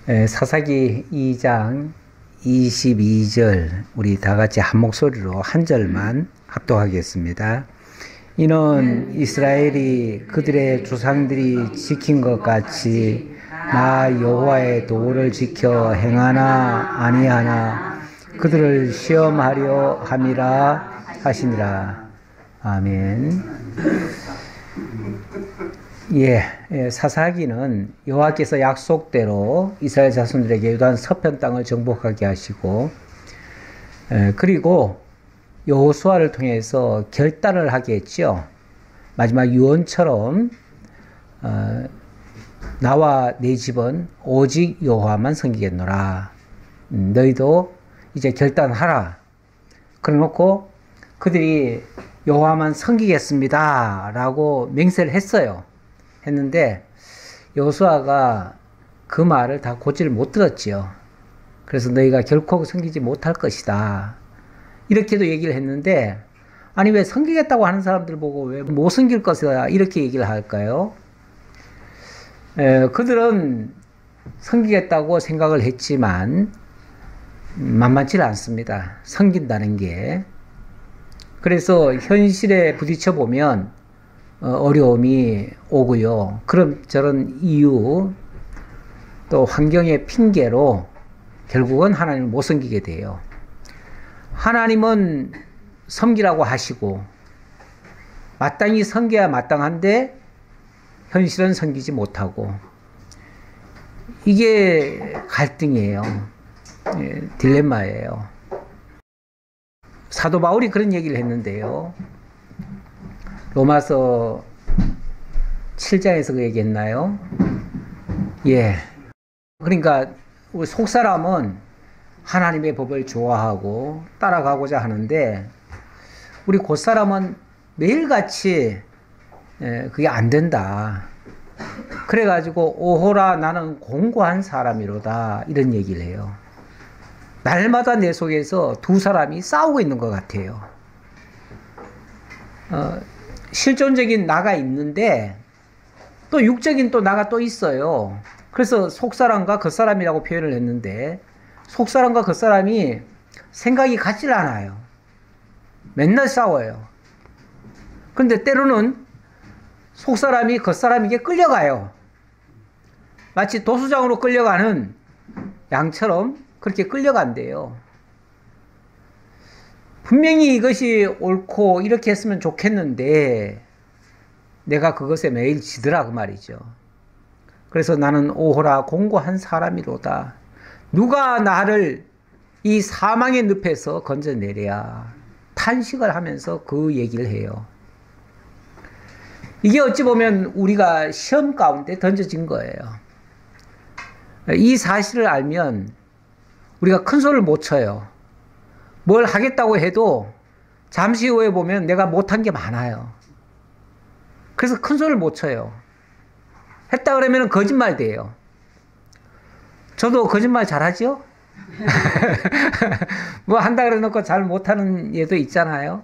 사사기 2장 22절 우리 다 같이 한 목소리로 한 절만 합독하겠습니다. 이는 이스라엘이 그들의 조상들이 지킨 것 같이 나 여호와의 도를 지켜 행하나 아니하나 그들을 시험하려 함이라 하시니라. 아멘. 사사기는 여호와께서 약속대로 이스라엘 자손들에게 요단 서편 땅을 정복하게 하시고, 그리고 여호수아를 통해서 결단을 하게 했죠. 마지막 유언처럼 나와 내 집은 오직 여호와만 섬기겠노라. 너희도 이제 결단하라. 그래놓고 그들이 여호와만 섬기겠습니다 라고 맹세를 했는데 여호수아가 그 말을 다 곧지를 못 들었지요. 그래서 너희가 결코 섬기지 못할 것이다 이렇게도 얘기를 했는데, 아니 왜 섬기겠다고 하는 사람들 보고 왜 못 섬길 것이다 이렇게 얘기를 할까요? 그들은 섬기겠다고 생각을 했지만 만만치 않습니다. 섬긴다는 게. 그래서 현실에 부딪혀 보면 어려움이 오고요. 그럼 저런 이유 또 환경의 핑계로 결국은 하나님을 못 섬기게 돼요. 하나님은 섬기라고 하시고 마땅히 섬겨야 마땅한데 현실은 섬기지 못하고, 이게 갈등이에요. 딜레마예요. 사도 바울이 그런 얘기를 했는데요. 로마서 7장에서 그 얘기했나요? 그러니까 우리 속사람은 하나님의 법을 좋아하고 따라가고자 하는데 우리 곧사람은 매일같이 그게 안 된다. 그래가지고 오호라 나는 공고한 사람이로다 이런 얘기를 해요. 날마다 내 속에서 두 사람이 싸우고 있는 것 같아요. 실존적인 나가 있는데 또 육적인 또 나가 또 있어요. 그래서 속사람과 겉사람이라고 표현을 했는데 속사람과 겉사람이 생각이 같질 않아요. 맨날 싸워요. 그런데 때로는 속사람이 겉사람에게 끌려가요. 마치 도수장으로 끌려가는 양처럼 그렇게 끌려간대요. 분명히 이것이 옳고 이렇게 했으면 좋겠는데 내가 그것에 매일 지더라 그 말이죠. 그래서 나는 오호라 공고한 사람이로다. 누가 나를 이 사망의 늪에서 건져내랴. 탄식을 하면서 그 얘기를 해요. 이게 어찌 보면 우리가 시험 가운데 던져진 거예요. 이 사실을 알면 우리가 큰 소리를 못 쳐요. 뭘 하겠다고 해도 잠시 후에 보면 내가 못한 게 많아요. 그래서 큰 소리를 못 쳐요. 했다 그러면 거짓말 돼요. 저도 거짓말 잘하죠? 뭐 한다 그래 놓고 잘 못하는 얘도 있잖아요.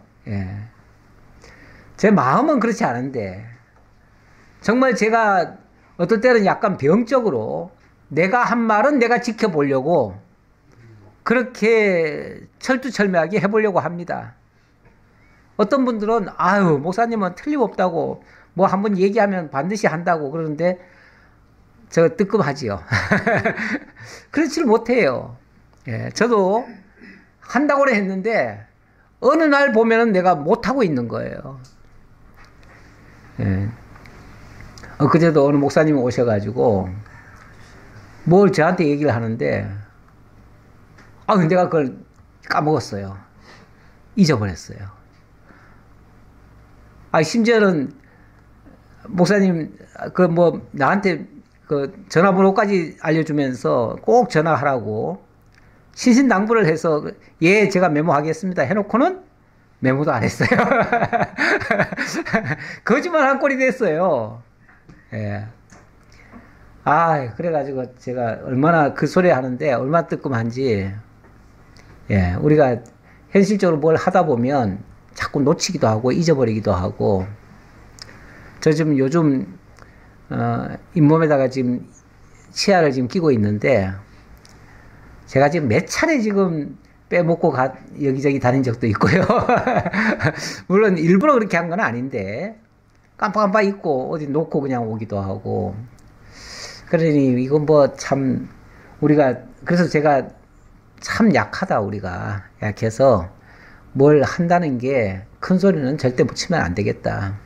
제 마음은 그렇지 않은데 정말 제가 어떨 때는 약간 병적으로 내가 한 말은 내가 지켜보려고 그렇게 철두철미하게 해보려고 합니다. 어떤 분들은 아유 목사님은 틀림없다고 뭐 한번 얘기하면 반드시 한다고 그러는데 저 뜨끔하지요. 그렇지를 못해요. 저도 한다고 했는데 어느 날 보면은 내가 못하고 있는 거예요. 그제도 어느 목사님이 오셔가지고 뭘 저한테 얘기를 하는데 내가 그걸 까먹었어요. 잊어버렸어요. 심지어는 목사님 나한테 그 전화번호까지 알려주면서 꼭 전화하라고 신신당부를 해서 제가 메모하겠습니다 해놓고는 메모도 안 했어요. 거짓말 한 꼴이 됐어요. 그래가지고 제가 얼마나 그 소리 하는데 얼마나 뜨끔한지. 우리가 현실적으로 뭘 하다 보면 자꾸 놓치기도 하고 잊어버리기도 하고. 저 지금 요즘 잇몸에다가 지금 치아를 지금 끼고 있는데, 제가 지금 몇 차례 지금 빼먹고 여기저기 다닌 적도 있고요. 물론 일부러 그렇게 한 건 아닌데, 깜빡깜빡 잊고 어디 놓고 그냥 오기도 하고. 그러니 이건 뭐 참, 그래서 제가 참 약하다, 우리가. 약해서 뭘 한다는 게 큰 소리는 절대 붙이면 안 되겠다.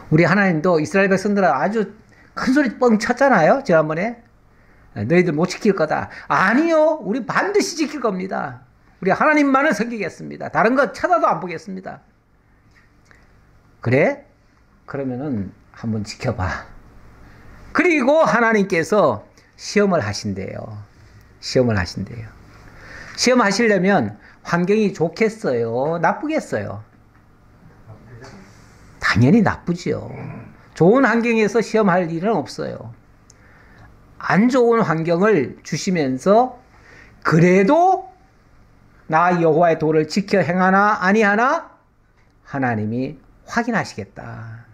우리 하나님도 이스라엘 백성들은 아주 큰 소리 뻥 쳤잖아요, 지난번에. 너희들 못 지킬 거다. 아니요, 우리 반드시 지킬 겁니다. 우리 하나님만을 섬기겠습니다. 다른 거 쳐다도 안 보겠습니다. 그래? 그러면은 한번 지켜봐. 그리고 하나님께서 시험을 하신대요. 시험을 하신대요. 시험하시려면 환경이 좋겠어요? 나쁘겠어요? 당연히 나쁘죠. 좋은 환경에서 시험할 일은 없어요. 안 좋은 환경을 주시면서 그래도 나 여호와의 도를 지켜 행하나 아니하나 하나님이 확인하시겠다.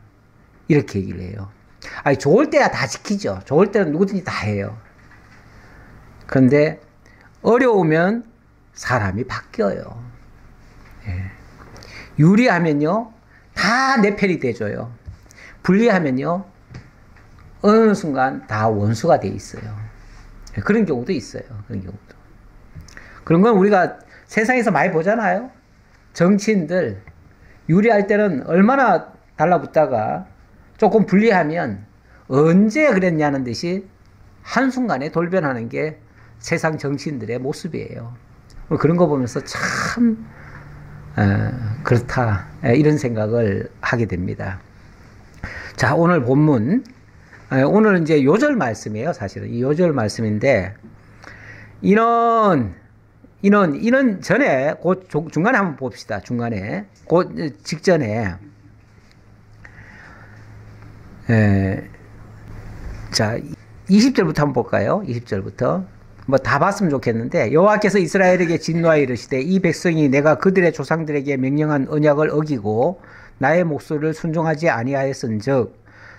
이렇게 얘기를 해요. 아니, 좋을 때야 다 지키죠. 좋을 때는 누구든지 다 해요. 그런데 어려우면 사람이 바뀌어요. 예. 유리하면요, 다 내 편이 돼줘요. 불리하면요, 어느 순간 다 원수가 돼 있어요. 예. 그런 경우도 있어요. 그런 경우도. 그런 건 우리가 세상에서 많이 보잖아요. 정치인들 유리할 때는 얼마나 달라붙다가 조금 불리하면 언제 그랬냐는 듯이 한순간에 돌변하는 게 세상 정치인들의 모습이에요. 그런 거 보면서 참 그렇다, 이런 생각을 하게 됩니다. 자, 오늘 본문, 오늘은 이제 요절 말씀이에요. 사실은 이 요절 말씀인데, 인원 전에 곧 중간에 한번 봅시다. 중간에 곧 직전에 자, 20절부터 한번 볼까요? 20절부터. 뭐 다 봤으면 좋겠는데, 여호와께서 이스라엘에게 진노하여 이르시되 이 백성이 내가 그들의 조상들에게 명령한 언약을 어기고 나의 목소리를 순종하지 아니하였은즉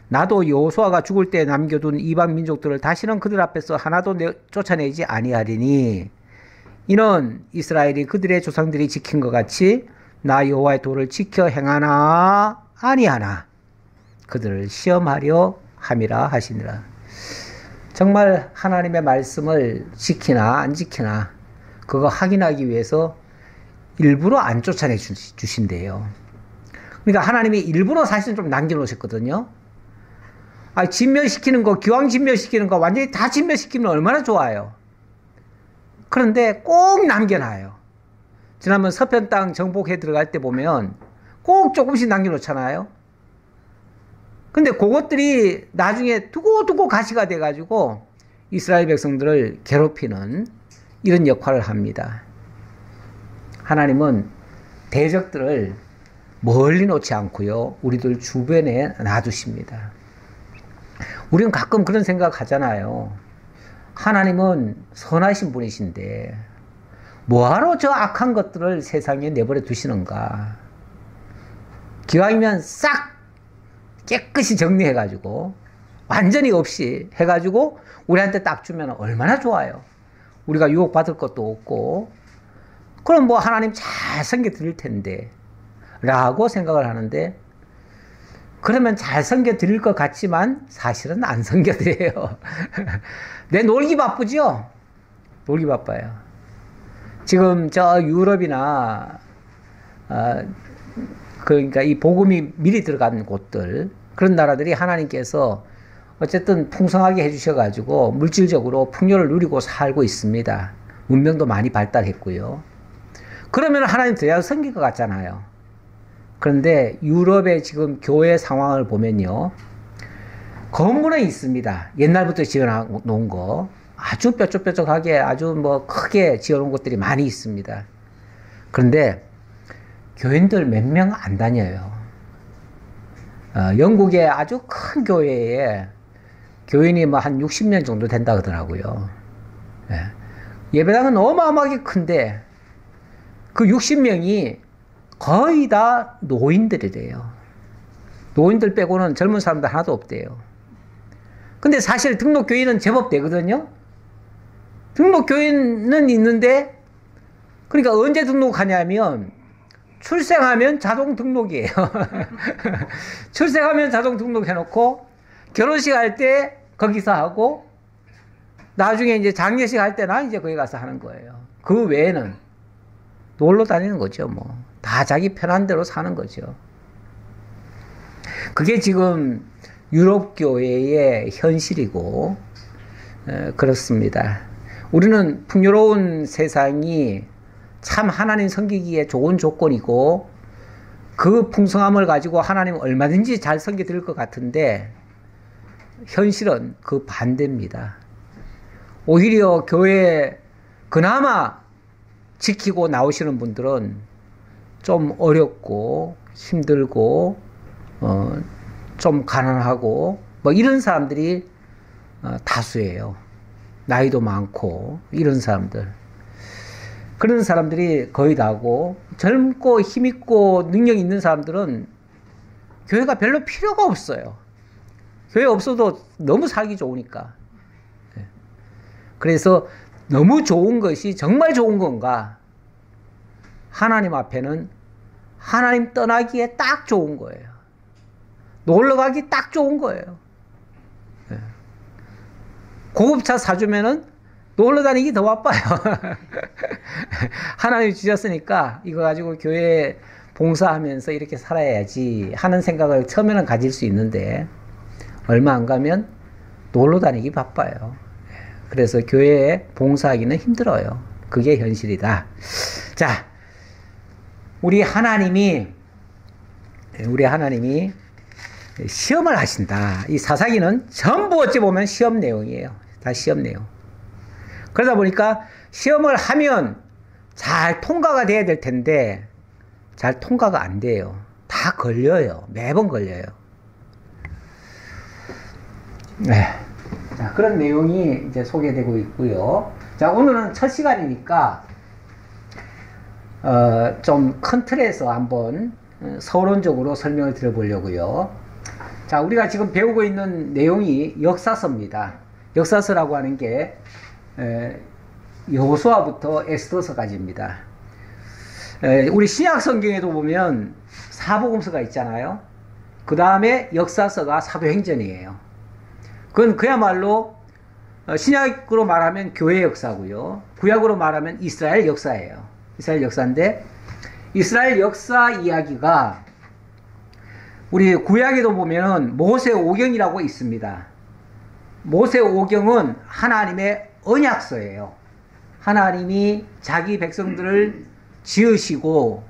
나도 여호수아가 죽을 때 남겨둔 이방 민족들을 다시는 그들 앞에서 하나도 쫓아내지 아니하리니 이는 이스라엘이 그들의 조상들이 지킨 것 같이 나 여호와의 도를 지켜 행하나 아니하나 그들을 시험하려 함이라 하시니라. 정말 하나님의 말씀을 지키나 안 지키나 그거 확인하기 위해서 일부러 안 쫓아내 주신대요. 그러니까 하나님이 일부러 사실 좀 남겨놓으셨거든요. 진멸시키는 거, 기왕 진멸시키는 거 완전히 다 진멸시키면 얼마나 좋아요. 그런데 꼭 남겨놔요. 지난번 서편 땅 정복해 들어갈 때 보면 꼭 조금씩 남겨놓잖아요. 근데 그것들이 나중에 두고 가시가 돼가지고 이스라엘 백성들을 괴롭히는 이런 역할을 합니다. 하나님은 대적들을 멀리 놓지 않고요, 우리들 주변에 놔두십니다. 우리는 가끔 그런 생각 하잖아요. 하나님은 선하신 분이신데 뭐하러 저 악한 것들을 세상에 내버려 두시는가. 기왕이면 싹 깨끗이 정리해가지고 완전히 없이 해가지고 우리한테 딱 주면 얼마나 좋아요. 우리가 유혹받을 것도 없고 그럼 뭐 하나님 잘 섬겨 드릴 텐데 라고 생각을 하는데, 그러면 잘 섬겨 드릴 것 같지만 사실은 안 섬겨 드려요. 내 놀기 바쁘죠? 놀기 바빠요. 지금 저 유럽이나 그러니까 이 복음이 미리 들어간 곳들, 그런 나라들이 하나님께서 어쨌든 풍성하게 해주셔가지고 물질적으로 풍요를 누리고 살고 있습니다. 문명도 많이 발달했고요. 그러면 하나님 더 섬길 것 같잖아요. 그런데 유럽의 지금 교회 상황을 보면요, 건물은 있습니다. 옛날부터 지어놓은 거 아주 뾰족뾰족하게 아주 뭐 크게 지어놓은 것들이 많이 있습니다. 그런데 교인들 몇 명 안 다녀요. 영국의 아주 큰 교회에 교인이 뭐 한 60명 정도 된다 그러더라고요. 예배당은 어마어마하게 큰데 그 60명이 거의 다 노인들이래요. 노인들 빼고는 젊은 사람들 하나도 없대요. 근데 사실 등록교인은 제법 되거든요. 등록교인은 있는데, 그러니까 언제 등록하냐면 출생하면 자동 등록이에요. 출생하면 자동 등록해놓고 결혼식 할 때 거기서 하고 나중에 이제 장례식 할 때나 이제 거기 가서 하는 거예요. 그 외에는 놀러 다니는 거죠. 뭐 다 자기 편한 대로 사는 거죠. 그게 지금 유럽 교회의 현실이고 그렇습니다. 우리는 풍요로운 세상이 참 하나님 섬기기에 좋은 조건이고 그 풍성함을 가지고 하나님 얼마든지 잘 섬겨 드릴 것 같은데 현실은 그 반대입니다. 오히려 교회에 그나마 지키고 나오시는 분들은 좀 어렵고 힘들고 좀 가난하고 뭐 이런 사람들이 다수예요. 나이도 많고 이런 사람들. 그런 사람들이 거의 다고 젊고 힘있고 능력 있는 사람들은 교회가 별로 필요가 없어요. 교회 없어도 너무 살기 좋으니까. 그래서 너무 좋은 것이 정말 좋은 건가? 하나님 앞에는 하나님 떠나기에 딱 좋은 거예요. 놀러 가기 딱 좋은 거예요. 고급차 사주면은 놀러 다니기 더 바빠요. 하나님 주셨으니까 이거 가지고 교회 봉사하면서 이렇게 살아야지 하는 생각을 처음에는 가질 수 있는데 얼마 안 가면 놀러 다니기 바빠요. 그래서 교회에 봉사하기는 힘들어요. 그게 현실이다. 자, 우리 하나님이 시험을 하신다. 이 사사기는 전부 어찌 보면 시험 내용이에요. 다 시험 내용. 그러다 보니까 시험을 하면 잘 통과가 돼야 될 텐데 잘 통과가 안 돼요. 다 걸려요. 매번 걸려요. 네. 자, 그런 내용이 이제 소개되고 있고요. 자, 오늘은 첫 시간이니까 좀 큰 틀에서 한번 서론적으로 설명을 드려보려고요. 자, 우리가 지금 배우고 있는 내용이 역사서입니다. 역사서라고 하는 게 여호수아부터 에스더서까지입니다. 우리 신약 성경에도 보면 사복음서가 있잖아요. 그 다음에 역사서가 사도행전이에요. 그건 그야말로 신약으로 말하면 교회 역사고요. 구약으로 말하면 이스라엘 역사예요. 이스라엘 역사인데 이스라엘 역사 이야기가 우리 구약에도 보면은 모세오경이라고 있습니다. 모세오경은 하나님의 언약서예요. 하나님이 자기 백성들을 지으시고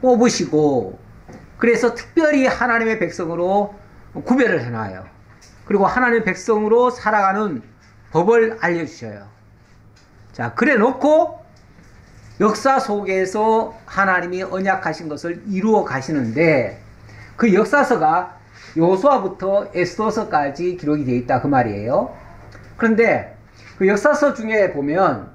뽑으시고 그래서 특별히 하나님의 백성으로 구별을 해놔요. 그리고 하나님의 백성으로 살아가는 법을 알려주셔요. 자, 그래 놓고 역사 속에서 하나님이 언약하신 것을 이루어 가시는데 그 역사서가 여호수아부터 에스더서까지 기록이 되어 있다 그 말이에요. 그런데 그 역사서 중에 보면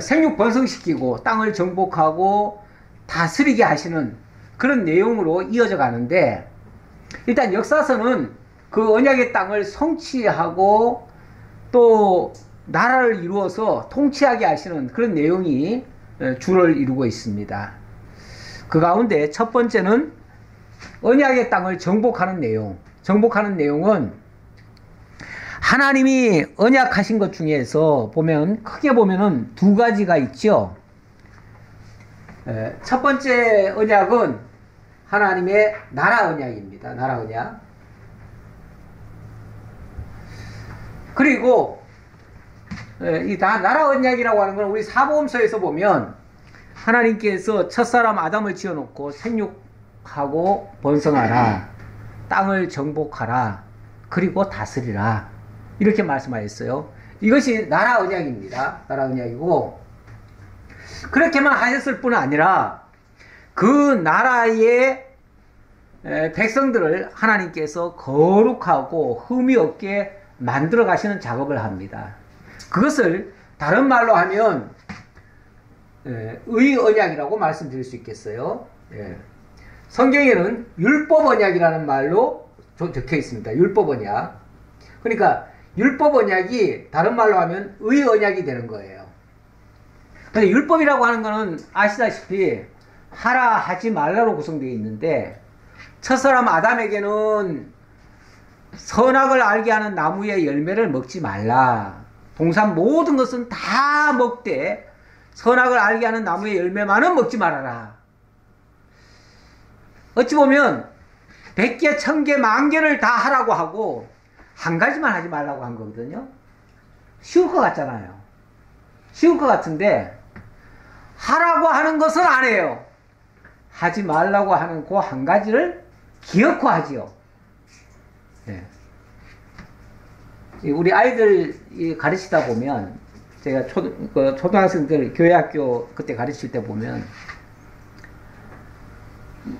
생육 번성시키고 땅을 정복하고 다스리게 하시는 그런 내용으로 이어져 가는데 일단 역사서는 그 언약의 땅을 성취하고 또 나라를 이루어서 통치하게 하시는 그런 내용이 주를 이루고 있습니다. 그 가운데 첫 번째는 언약의 땅을 정복하는 내용. 정복하는 내용은 하나님이 언약하신 것 중에서 보면 크게 보면은 두 가지가 있죠. 첫 번째 언약은 하나님의 나라 언약입니다. 나라 언약. 그리고 이 나라 언약이라고 하는 건 우리 사복음서에서 보면 하나님께서 첫사람 아담을 지어놓고 생육하고 번성하라, 땅을 정복하라, 그리고 다스리라 이렇게 말씀하셨어요. 이것이 나라 언약입니다. 나라 언약이고 그렇게만 하셨을 뿐 아니라 그 나라의 백성들을 하나님께서 거룩하고 흠이 없게 만들어 가시는 작업을 합니다. 그것을 다른 말로 하면 의 언약이라고 말씀드릴 수 있겠어요. 성경에는 율법 언약이라는 말로 적혀 있습니다. 율법 언약. 그러니까 율법 언약이 다른 말로 하면 의 언약이 되는 거예요. 근데 율법이라고 하는 거는 아시다시피 하라 하지 말라로 구성되어 있는데 첫사람 아담에게는 선악을 알게 하는 나무의 열매를 먹지 말라. 동산 모든 것은 다 먹되 선악을 알게 하는 나무의 열매만은 먹지 말아라. 어찌 보면 100개, 1000개, 10,000개를 다 하라고 하고 한 가지만 하지 말라고 한 거거든요. 쉬울 것 같잖아요. 쉬울 것 같은데 하라고 하는 것은 안 해요. 하지 말라고 하는 그 한 가지를 기어코 하지요. 네. 우리 아이들 가르치다 보면 제가 초등학생들 교회학교 그때 가르칠 때 보면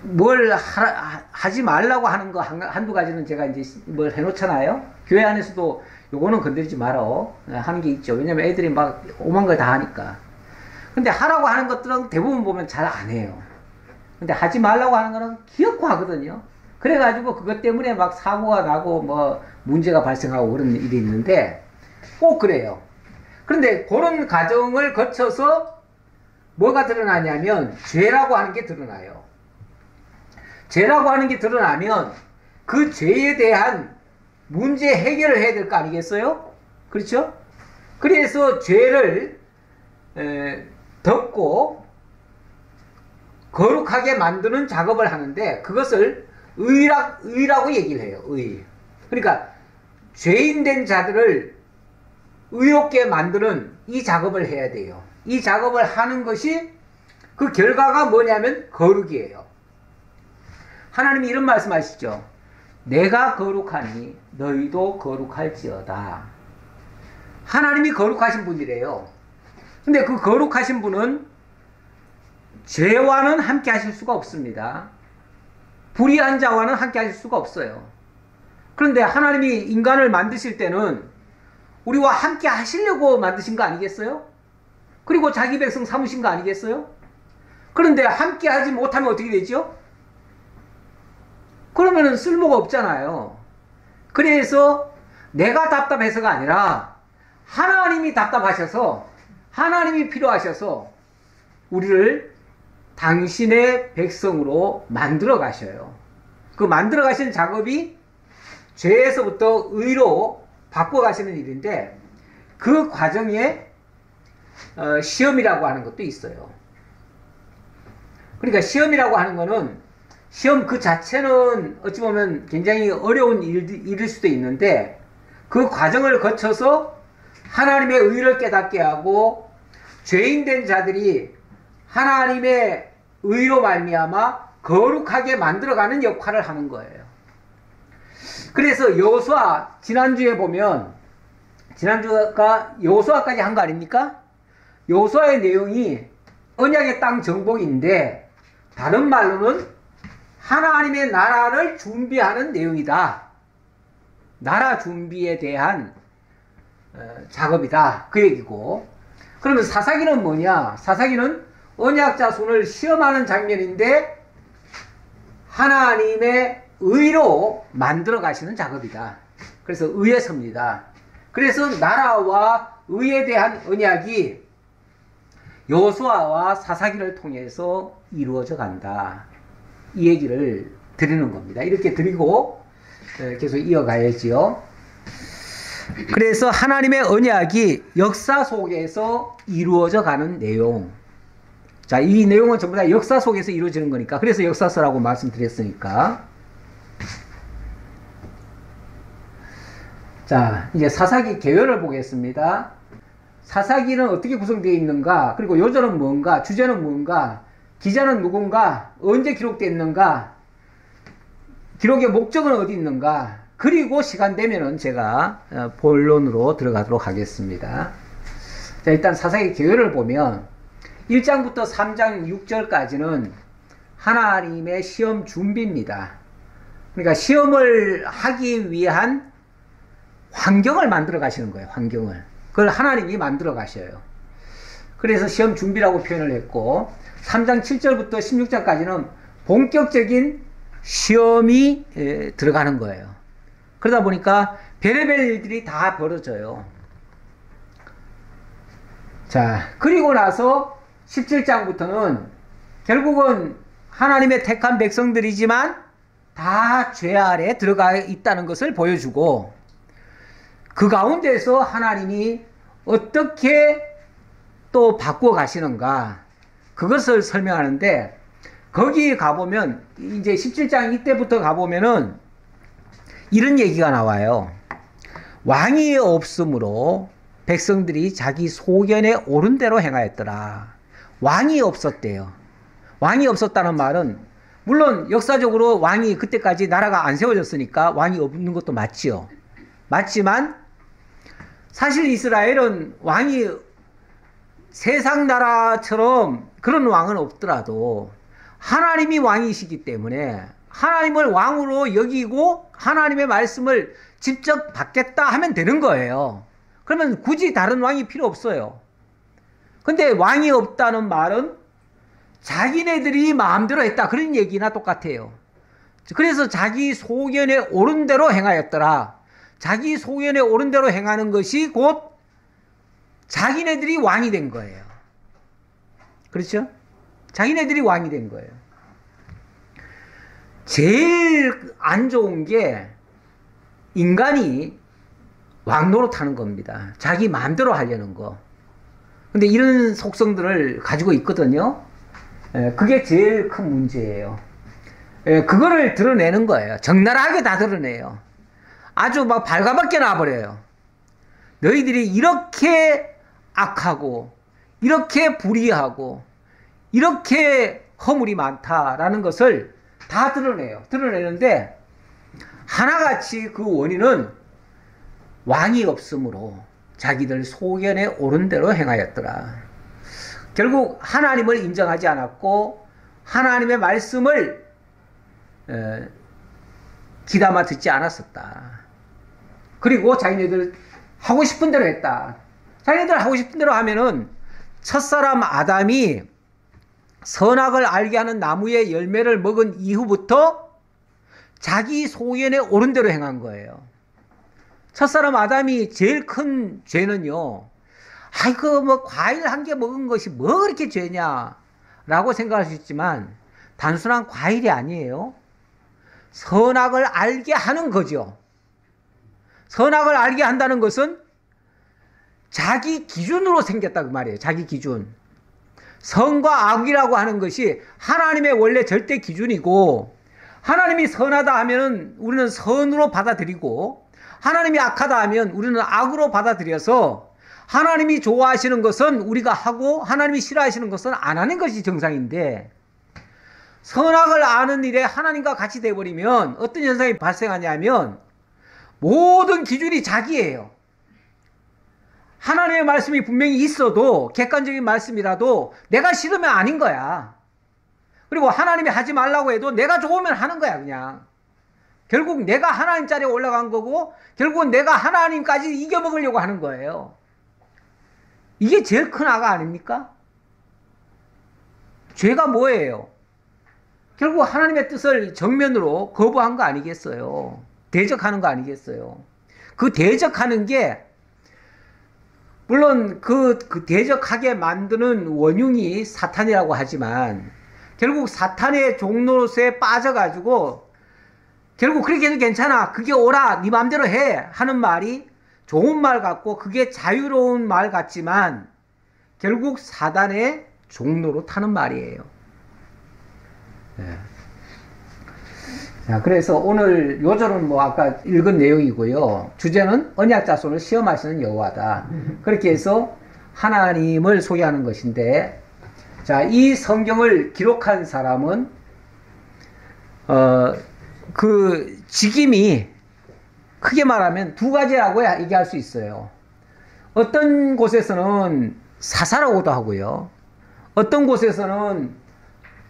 뭘 하지 말라고 하는 거 한두 가지는 제가 이제 뭘 해놓잖아요. 교회 안에서도 요거는 건드리지 마라 하는 게 있죠. 왜냐면 애들이 막 오만 걸 다 하니까. 근데 하라고 하는 것들은 대부분 보면 잘 안 해요. 근데 하지 말라고 하는 거는 기어코 하거든요. 그래가지고 그것 때문에 막 사고가 나고 뭐 문제가 발생하고 그런 일이 있는데 꼭 그래요. 그런데 그런 과정을 거쳐서 뭐가 드러나냐면 죄라고 하는 게 드러나요. 죄라고 하는 게 드러나면 그 죄에 대한 문제 해결을 해야 될 거 아니겠어요? 그렇죠? 그래서 죄를 덮고 거룩하게 만드는 작업을 하는데 그것을 의라고 얘기를 해요. 의. 그러니까 죄인 된 자들을 의롭게 만드는 이 작업을 해야 돼요. 이 작업을 하는 것이 그 결과가 뭐냐면 거룩이에요. 하나님이 이런 말씀 하시죠. 내가 거룩하니 너희도 거룩할지어다. 하나님이 거룩하신 분이래요. 근데 그 거룩하신 분은 죄와는 함께 하실 수가 없습니다. 불의한 자와는 함께 하실 수가 없어요. 그런데 하나님이 인간을 만드실 때는 우리와 함께 하시려고 만드신 거 아니겠어요? 그리고 자기 백성 삼으신 거 아니겠어요? 그런데 함께 하지 못하면 어떻게 되죠? 그러면은 쓸모가 없잖아요. 그래서 내가 답답해서가 아니라 하나님이 답답하셔서 하나님이 필요하셔서 우리를 당신의 백성으로 만들어 가셔요. 그 만들어 가시는 작업이 죄에서부터 의로 바꿔 가시는 일인데 그 과정에 시험이라고 하는 것도 있어요. 그러니까 시험이라고 하는 거는 시험 그 자체는 어찌 보면 굉장히 어려운 일일 수도 있는데 그 과정을 거쳐서 하나님의 의를 깨닫게 하고 죄인 된 자들이 하나님의 의로 말미암아 거룩하게 만들어가는 역할을 하는 거예요. 그래서 여호수아 지난주에 보면 지난주가 여호수아까지 한 거 아닙니까? 여호수아의 내용이 언약의 땅 정복인데 다른 말로는 하나님의 나라를 준비하는 내용이다. 나라 준비에 대한 작업이다. 그 얘기고. 그러면 사사기는 뭐냐? 사사기는 언약 자손을 시험하는 장면인데 하나님의 의로 만들어 가시는 작업이다. 그래서 의에 섭니다. 그래서 나라와 의에 대한 언약이 여호수아와 사사기를 통해서 이루어져 간다. 이 얘기를 드리는 겁니다. 이렇게 드리고 계속 이어가야지요. 그래서 하나님의 언약이 역사 속에서 이루어져 가는 내용. 자, 이 내용은 전부 다 역사 속에서 이루어지는 거니까. 그래서 역사서라고 말씀드렸으니까. 자, 이제 사사기 개요를 보겠습니다. 사사기는 어떻게 구성되어 있는가? 그리고 요절은 뭔가? 주제는 뭔가? 기자는 누군가? 언제 기록됐는가? 기록의 목적은 어디 있는가? 그리고 시간 되면은 제가 본론으로 들어가도록 하겠습니다. 자, 일단 사사기 개요를 보면 1장부터 3장 6절까지는 하나님의 시험 준비입니다. 그러니까 시험을 하기 위한 환경을 만들어 가시는 거예요. 환경을. 그걸 하나님이 만들어 가셔요. 그래서 시험 준비라고 표현을 했고 3장 7절부터 16장까지는 본격적인 시험이 들어가는 거예요. 그러다 보니까 별의별 일들이 다 벌어져요. 자, 그리고 나서 17장부터는 결국은 하나님의 택한 백성들이지만 다 죄 아래 들어가 있다는 것을 보여주고, 그 가운데서 하나님이 어떻게 또 바꾸어 가시는가, 그것을 설명하는데, 거기 가보면 이제 17장 이때부터 가보면은 이런 얘기가 나와요. 왕이 없으므로 백성들이 자기 소견에 옳은 대로 행하였더라. 왕이 없었대요. 왕이 없었다는 말은, 물론 역사적으로 왕이 그때까지 나라가 안 세워졌으니까 왕이 없는 것도 맞지요. 맞지만 사실 이스라엘은 왕이 세상 나라처럼 그런 왕은 없더라도 하나님이 왕이시기 때문에 하나님을 왕으로 여기고 하나님의 말씀을 직접 받겠다 하면 되는 거예요. 그러면 굳이 다른 왕이 필요 없어요. 근데 왕이 없다는 말은 자기네들이 마음대로 했다, 그런 얘기나 똑같아요. 그래서 자기 소견에 옳은 대로 행하였더라. 자기 소견에 옳은 대로 행하는 것이 곧 자기네들이 왕이 된 거예요. 그렇죠? 자기네들이 왕이 된 거예요. 제일 안 좋은 게 인간이 왕 노릇하는 겁니다. 자기 마음대로 하려는 거. 근데 이런 속성들을 가지고 있거든요. 그게 제일 큰 문제예요. 그거를 드러내는 거예요. 적나라하게 다 드러내요. 아주 막 발가벗겨 놔버려요. 너희들이 이렇게 악하고 이렇게 불의하고 이렇게 허물이 많다라는 것을 다 드러내요. 드러내는데 하나같이 그 원인은 왕이 없으므로 자기들 소견에 옳은 대로 행하였더라. 결국 하나님을 인정하지 않았고 하나님의 말씀을 귀담아 듣지 않았었다. 그리고 자기네들 하고 싶은 대로 했다. 자기네들 하고 싶은 대로 하면은 첫사람 아담이 선악을 알게 하는 나무의 열매를 먹은 이후부터 자기 소견에 옳은 대로 행한 거예요. 첫사람 아담이 제일 큰 죄는요, 아이고 뭐 과일 한 개 먹은 것이 뭐 그렇게 죄냐 라고 생각할 수 있지만 단순한 과일이 아니에요. 선악을 알게 하는 거죠. 선악을 알게 한다는 것은 자기 기준으로 생겼다 그 말이에요. 자기 기준. 선과 악이라고 하는 것이 하나님의 원래 절대 기준이고, 하나님이 선하다 하면 우리는 선으로 받아들이고 하나님이 악하다 하면 우리는 악으로 받아들여서 하나님이 좋아하시는 것은 우리가 하고 하나님이 싫어하시는 것은 안 하는 것이 정상인데, 선악을 아는 일에 하나님과 같이 돼버리면 어떤 현상이 발생하냐면 모든 기준이 자기예요. 하나님의 말씀이 분명히 있어도 객관적인 말씀이라도 내가 싫으면 아닌 거야. 그리고 하나님이 하지 말라고 해도 내가 좋으면 하는 거야 그냥. 결국 내가 하나님 자리에 올라간 거고 결국은 내가 하나님까지 이겨먹으려고 하는 거예요. 이게 제일 큰 악가 아닙니까? 죄가 뭐예요? 결국 하나님의 뜻을 정면으로 거부한 거 아니겠어요? 대적하는 거 아니겠어요? 그 대적하는 게 물론 그 대적하게 만드는 원흉이 사탄이라고 하지만 결국 사탄의 종노릇에 빠져가지고 결국 그렇게 해도 괜찮아, 그게 옳아, 네 마음대로 해 하는 말이 좋은 말 같고 그게 자유로운 말 같지만 결국 사단의 종로로 타는 말이에요. 네. 자, 그래서 오늘 요절은 뭐 아까 읽은 내용이고요. 주제는 언약 자손을 시험하시는 여호와다. 그렇게 해서 하나님을 소개하는 것인데, 자, 이 성경을 기록한 사람은 그 직임이 크게 말하면 두 가지라고 얘기할 수 있어요. 어떤 곳에서는 사사라고도 하고요. 어떤 곳에서는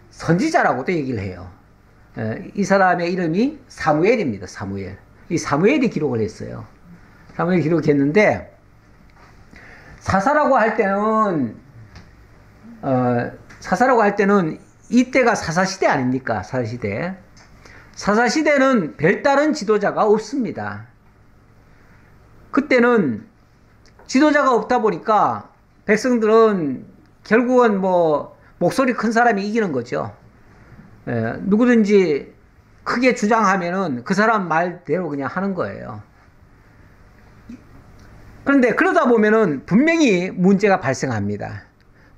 선지자라고도 얘기를 해요. 이 사람의 이름이 사무엘입니다. 사무엘. 이 사무엘이 기록을 했어요. 사무엘이 기록했는데 사사라고 할 때는 이때가 사사시대 아닙니까? 사사시대. 사사시대는 별다른 지도자가 없습니다. 그때는 지도자가 없다 보니까 백성들은 결국은 뭐 목소리 큰 사람이 이기는 거죠. 누구든지 크게 주장하면은 그 사람 말대로 그냥 하는 거예요. 그런데 그러다 보면은 분명히 문제가 발생합니다.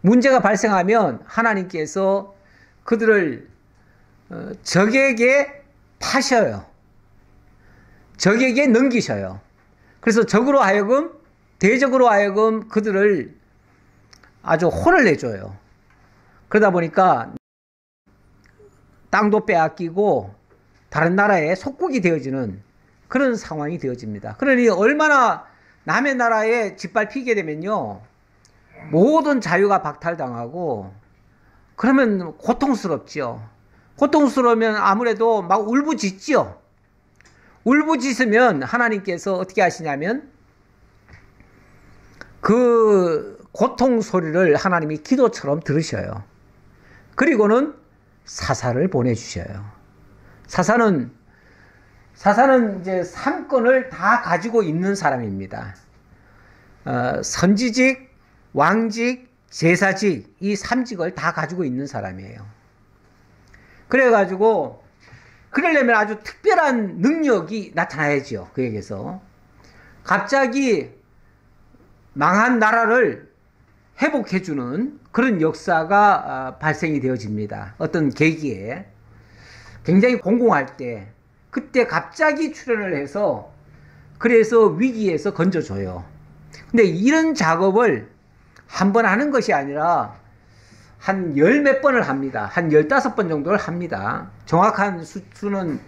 문제가 발생하면 하나님께서 그들을 적에게 파셔요. 적에게 넘기셔요. 그래서 적으로 하여금, 대적으로 하여금 그들을 아주 혼을 내줘요. 그러다 보니까 땅도 빼앗기고 다른 나라의 속국이 되어지는 그런 상황이 되어집니다. 그러니 얼마나 남의 나라에 짓밟히게 되면요, 모든 자유가 박탈당하고 그러면 고통스럽죠. 고통스러우면 아무래도 막 울부짖죠. 울부짖으면 하나님께서 어떻게 하시냐면 그 고통 소리를 하나님이 기도처럼 들으셔요. 그리고는 사사를 보내주셔요. 사사는 이제 3권을 다 가지고 있는 사람입니다. 선지직, 왕직, 제사직, 이 3직을 다 가지고 있는 사람이에요. 그래가지고 그러려면 아주 특별한 능력이 나타나야죠. 그에게서 갑자기 망한 나라를 회복해주는 그런 역사가 발생이 되어집니다. 어떤 계기에 굉장히 공공할 때 그때 갑자기 출현을 해서 그래서 위기에서 건져줘요. 근데 이런 작업을 한 번 하는 것이 아니라 한 열 몇 번을 합니다. 한 15번 정도를 합니다. 정확한 수는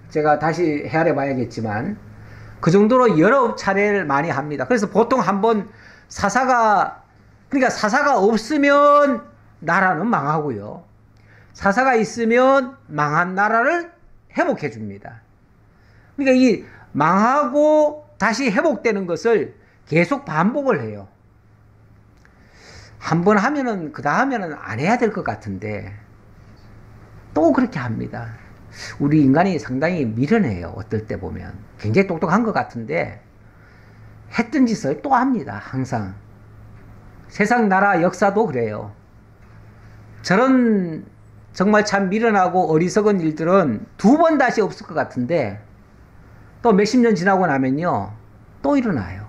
제가 다시 헤아려 봐야겠지만 그 정도로 여러 차례를 많이 합니다. 그래서 보통 한번 그러니까 사사가 없으면 나라는 망하고요. 사사가 있으면 망한 나라를 회복해 줍니다. 그러니까 이 망하고 다시 회복되는 것을 계속 반복을 해요. 한 번 하면은 그 다음에는 안 해야 될 것 같은데 또 그렇게 합니다. 우리 인간이 상당히 미련해요. 어떨 때 보면 굉장히 똑똑한 것 같은데 했던 짓을 또 합니다. 항상. 세상 나라 역사도 그래요. 저런 정말 참 미련하고 어리석은 일들은 두 번 다시 없을 것 같은데 또 몇십 년 지나고 나면요 또 일어나요.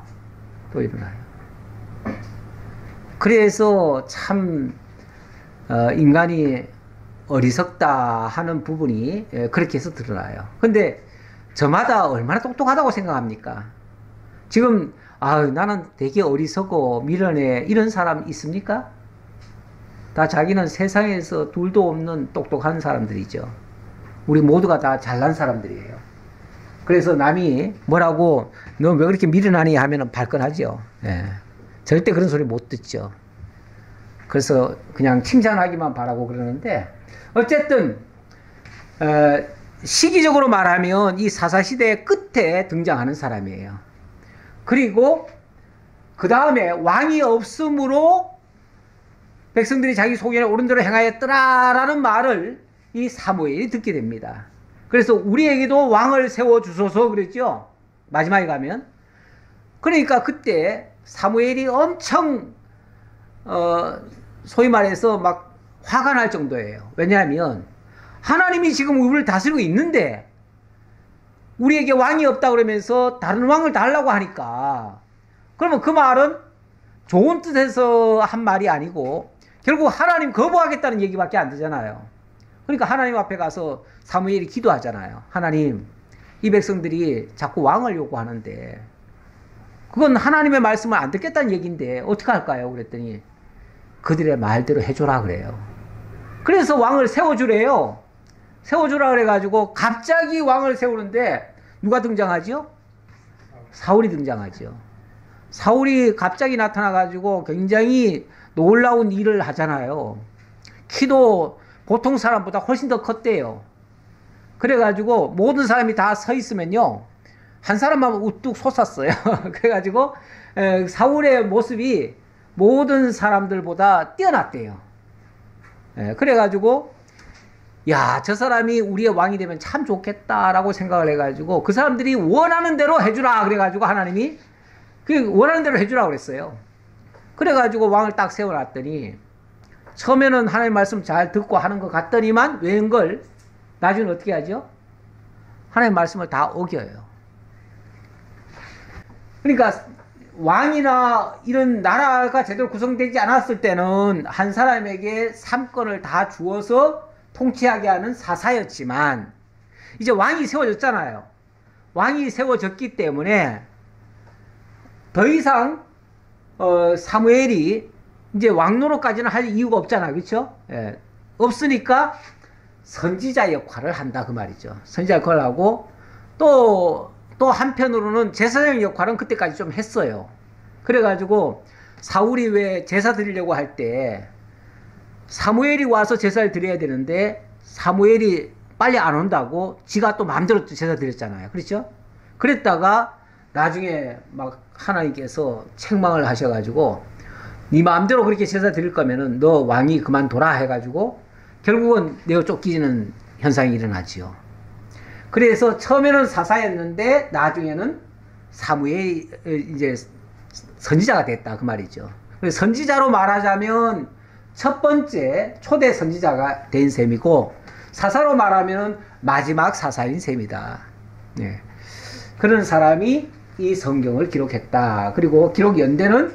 또 일어나요. 그래서 참 인간이 어리석다 하는 부분이 그렇게 해서 드러나요. 근데 저마다 얼마나 똑똑하다고 생각합니까? 지금 나는 되게 어리석고 미련해 이런 사람 있습니까? 다 자기는 세상에서 둘도 없는 똑똑한 사람들이죠. 우리 모두가 다 잘난 사람들이에요. 그래서 남이 뭐라고 너 왜 그렇게 미련하니 하면은 발끈하죠. 예. 절대 그런 소리 못 듣죠. 그래서 그냥 칭찬하기만 바라고 그러는데 어쨌든 시기적으로 말하면 이 사사시대의 끝에 등장하는 사람이에요. 그리고 그 다음에 왕이 없으므로 백성들이 자기 소견에 옳은 대로 행하였더라라는 말을 이 사무엘이 듣게 됩니다. 그래서 우리에게도 왕을 세워주소서 그랬죠. 마지막에 가면. 그러니까 그때 사무엘이 엄청 소위 말해서 막 화가 날 정도예요. 왜냐하면 하나님이 지금 우리를 다스리고 있는데 우리에게 왕이 없다 그러면서 다른 왕을 달라고 하니까 그러면 그 말은 좋은 뜻에서 한 말이 아니고 결국 하나님 거부하겠다는 얘기밖에 안 되잖아요. 그러니까 하나님 앞에 가서 사무엘이 기도하잖아요. 하나님, 이 백성들이 자꾸 왕을 요구하는데 그건 하나님의 말씀을 안 듣겠다는 얘기인데 어떻게 할까요? 그랬더니 그들의 말대로 해줘라 그래요. 그래서 왕을 세워주래요. 세워주라 그래가지고 갑자기 왕을 세우는데 누가 등장하죠? 사울이 등장하죠. 사울이 갑자기 나타나가지고 굉장히 놀라운 일을 하잖아요. 키도 보통 사람보다 훨씬 더 컸대요. 그래가지고 모든 사람이 다 서 있으면요 한 사람만 우뚝 솟았어요. 그래가지고 사울의 모습이 모든 사람들보다 뛰어났대요. 그래가지고 야, 저 사람이 우리의 왕이 되면 참 좋겠다라고 생각을 해가지고 그 사람들이 원하는 대로 해주라 그래가지고 하나님이 그 원하는 대로 해주라고 그랬어요. 그래가지고 왕을 딱 세워놨더니 처음에는 하나님 말씀 잘 듣고 하는 것 같더니만 웬걸 나중에 어떻게 하죠? 하나님 말씀을 다 어겨요. 그러니까 왕이나 이런 나라가 제대로 구성되지 않았을 때는 한 사람에게 삼권을 다 주어서 통치하게 하는 사사였지만 이제 왕이 세워졌잖아요. 왕이 세워졌기 때문에 더 이상 사무엘이 이제 왕 노릇까지는 할 이유가 없잖아요. 그렇죠? 예. 없으니까 선지자 역할을 한다 그 말이죠. 선지자 역할을 하고 또 한편으로는 제사장 역할은 그때까지 좀 했어요. 그래가지고 사울이 왜 제사 드리려고 할 때 사무엘이 와서 제사를 드려야 되는데 사무엘이 빨리 안 온다고 지가 또 마음대로 제사 드렸잖아요. 그렇죠? 그랬다가 나중에 막 하나님께서 책망을 하셔가지고 네 마음대로 그렇게 제사 드릴 거면은 너 왕이 그만둬라 해가지고 결국은 내어 쫓기는 현상이 일어나지요. 그래서 처음에는 사사였는데 나중에는 사무엘이 이제 선지자가 됐다 그 말이죠. 그래서 선지자로 말하자면 첫 번째 초대 선지자가 된 셈이고 사사로 말하면 마지막 사사인 셈이다. 네. 그런 사람이 이 성경을 기록했다. 그리고 기록 연대는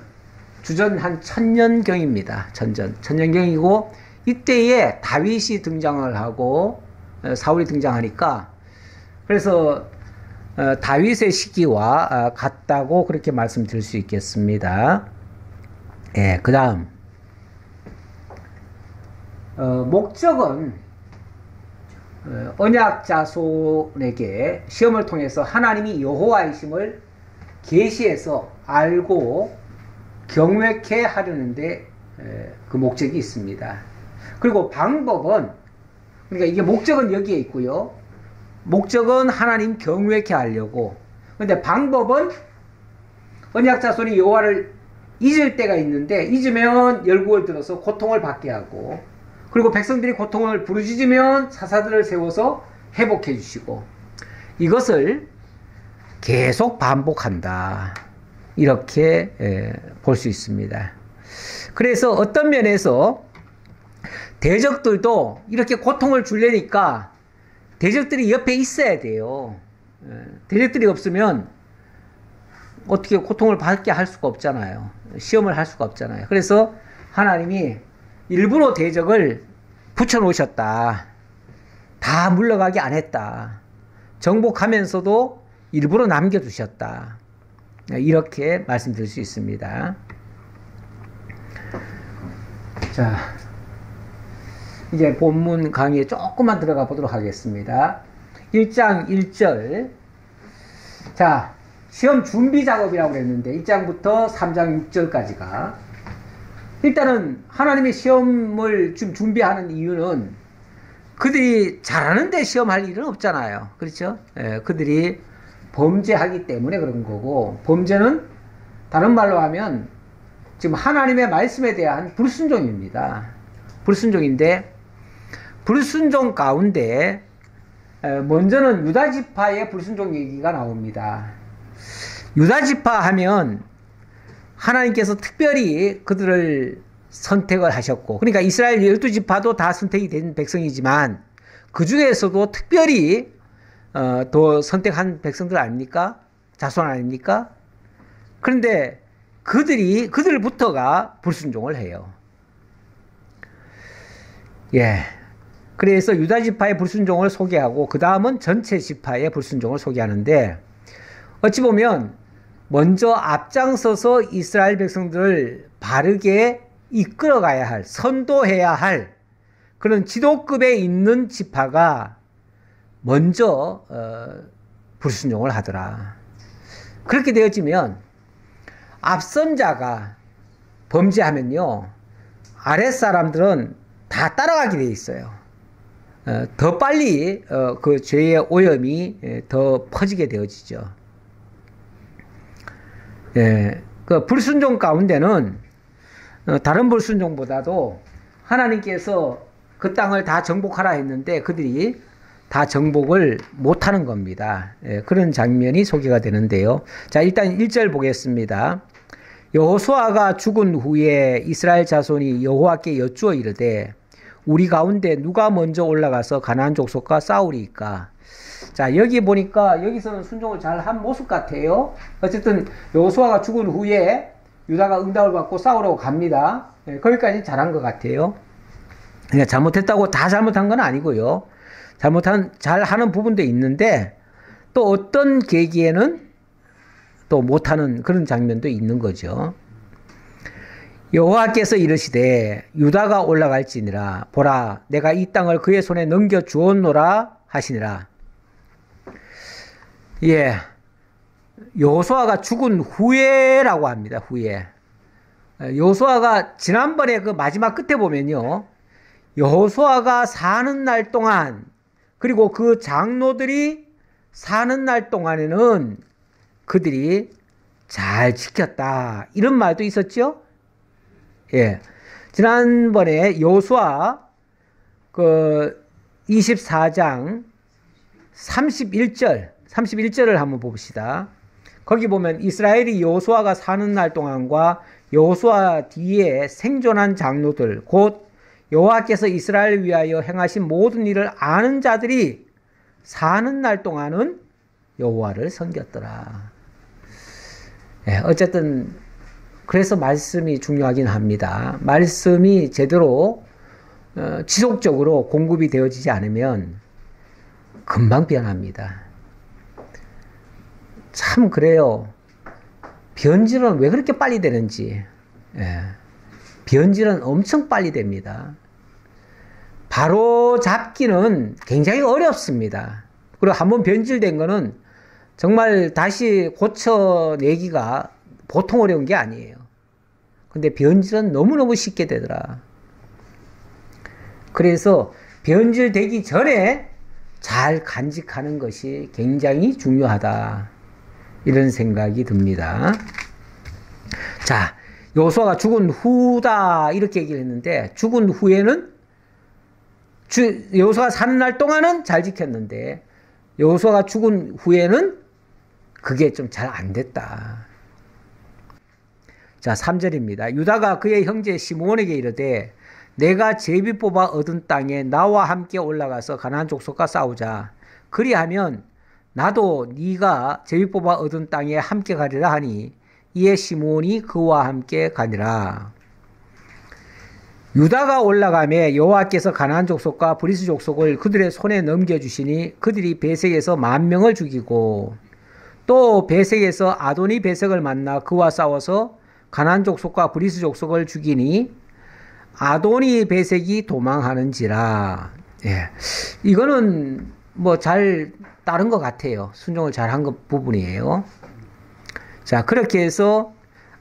주전 한 1000년경입니다. 천년경이고 이때에 다윗이 등장을 하고 사울이 등장하니까 그래서 다윗의 시기와 같다고 그렇게 말씀드릴 수 있겠습니다. 예, 그 다음 목적은 언약 자손에게 시험을 통해서 하나님이 여호와이심을 계시해서 알고 경외케 하려는데 그 목적이 있습니다. 그리고 방법은 그러니까 이게 목적은 여기에 있고요. 목적은 하나님 경외케 하려고. 근데 방법은 언약 자손이 여호와를 잊을 때가 있는데 잊으면 열국을 들어서 고통을 받게 하고 그리고 백성들이 고통을 부르짖으면 사사들을 세워서 회복해 주시고 이것을 계속 반복한다. 이렇게 볼 수 있습니다. 그래서 어떤 면에서 대적들도 이렇게 고통을 주려니까 대적들이 옆에 있어야 돼요. 대적들이 없으면 어떻게 고통을 받게 할 수가 없잖아요. 시험을 할 수가 없잖아요. 그래서 하나님이 일부러 대적을 붙여놓으셨다. 다 물러가게 안 했다. 정복하면서도 일부러 남겨두셨다. 이렇게 말씀드릴 수 있습니다. 자, 이제 본문 강의에 조금만 들어가 보도록 하겠습니다. 1장 1절. 자, 시험 준비 작업이라고 했는데 1장부터 3장 6절까지가 일단은 하나님의 시험을 좀 준비하는 이유는 그들이 잘하는데 시험할 일은 없잖아요. 그렇죠? 예, 그들이 범죄하기 때문에 그런 거고 범죄는 다른 말로 하면 지금 하나님의 말씀에 대한 불순종입니다. 불순종인데 불순종 가운데 먼저는 유다지파의 불순종 얘기가 나옵니다. 유다지파 하면 하나님께서 특별히 그들을 선택을 하셨고 그러니까 이스라엘 12지파도 다 선택이 된 백성이지만 그 중에서도 특별히 더 선택한 백성들 아닙니까? 자손 아닙니까? 그런데 그들부터가 불순종을 해요. 예. 그래서 유다지파의 불순종을 소개하고 그 다음은 전체 지파의 불순종을 소개하는데 어찌 보면 먼저 앞장서서 이스라엘 백성들을 바르게 이끌어가야 할, 선도해야 할 그런 지도급에 있는 지파가 먼저 불순종을 하더라. 그렇게 되어지면 앞선 자가 범죄하면요 아랫사람들은 다 따라가게 돼 있어요. 더 빨리 그 죄의 오염이 더 퍼지게 되어지죠. 예, 그 불순종 가운데는 다른 불순종보다도 하나님께서 그 땅을 다 정복하라 했는데 그들이 다 정복을 못하는 겁니다. 예, 그런 장면이 소개가 되는데요. 자, 일단 1절 보겠습니다. 여호수아가 죽은 후에 이스라엘 자손이 여호와께 여쭈어 이르되 우리 가운데 누가 먼저 올라가서 가나안 족속과 싸우리이까. 자, 여기 보니까 여기서는 순종을 잘 한 모습 같아요. 어쨌든 여호수아가 죽은 후에 유다가 응답을 받고 싸우려고 갑니다. 예, 거기까지 잘한 것 같아요. 그러니까 잘못했다고 다 잘못한 건 아니고요. 잘하는 부분도 있는데 또 어떤 계기에는 또 못하는 그런 장면도 있는 거죠. 여호와께서 이르시되 유다가 올라갈지니라 보라 내가 이 땅을 그의 손에 넘겨 주었노라 하시니라. 예, 여호수아가 죽은 후에라고 합니다. 후에. 여호수아가 지난번에 그 마지막 끝에 보면요, 여호수아가 사는 날 동안 그리고 그 장로들이 사는 날 동안에는 그들이 잘 지켰다 이런 말도 있었죠. 예, 지난번에 여호수아 그 24장 31절을 한번 봅시다. 거기 보면 이스라엘이 여호수아가 사는 날 동안과 여호수아 뒤에 생존한 장로들 곧 여호와께서 이스라엘을 위하여 행하신 모든 일을 아는 자들이 사는 날 동안은 여호와를 섬겼더라. 예, 어쨌든 그래서 말씀이 중요하긴 합니다. 말씀이 제대로 지속적으로 공급이 되어지지 않으면 금방 변합니다. 참 그래요. 변질은 왜 그렇게 빨리 되는지. 예, 변질은 엄청 빨리 됩니다. 바로 잡기는 굉장히 어렵습니다. 그리고 한번 변질된 거는 정말 다시 고쳐내기가 보통 어려운 게 아니에요. 근데 변질은 너무너무 쉽게 되더라. 그래서 변질되기 전에 잘 간직하는 것이 굉장히 중요하다. 이런 생각이 듭니다. 자, 여호수아가 죽은 후다 이렇게 얘기를 했는데 죽은 후에는 여호수아가 사는 날 동안은 잘 지켰는데 여호수아가 죽은 후에는 그게 좀 잘 안 됐다. 자, 3절입니다. 유다가 그의 형제 시므온에게 이르되 내가 제비 뽑아 얻은 땅에 나와 함께 올라가서 가나안 족속과 싸우자. 그리하면 나도 네가 제비 뽑아 얻은 땅에 함께 가리라 하니 이에 시므온이 그와 함께 가니라. 유다가 올라가매 여호와께서 가나안 족속과 브리스 족속을 그들의 손에 넘겨주시니 그들이 베색에서 10,000명을 죽이고 또 베색에서 아도니 베색을 만나 그와 싸워서 가나안 족속과 브리스 족속을 죽이니 아도니 베색이 도망하는지라. 예, 이거는 뭐 잘 따른 것 같아요. 순종을 잘한 것 부분이에요. 자, 그렇게 해서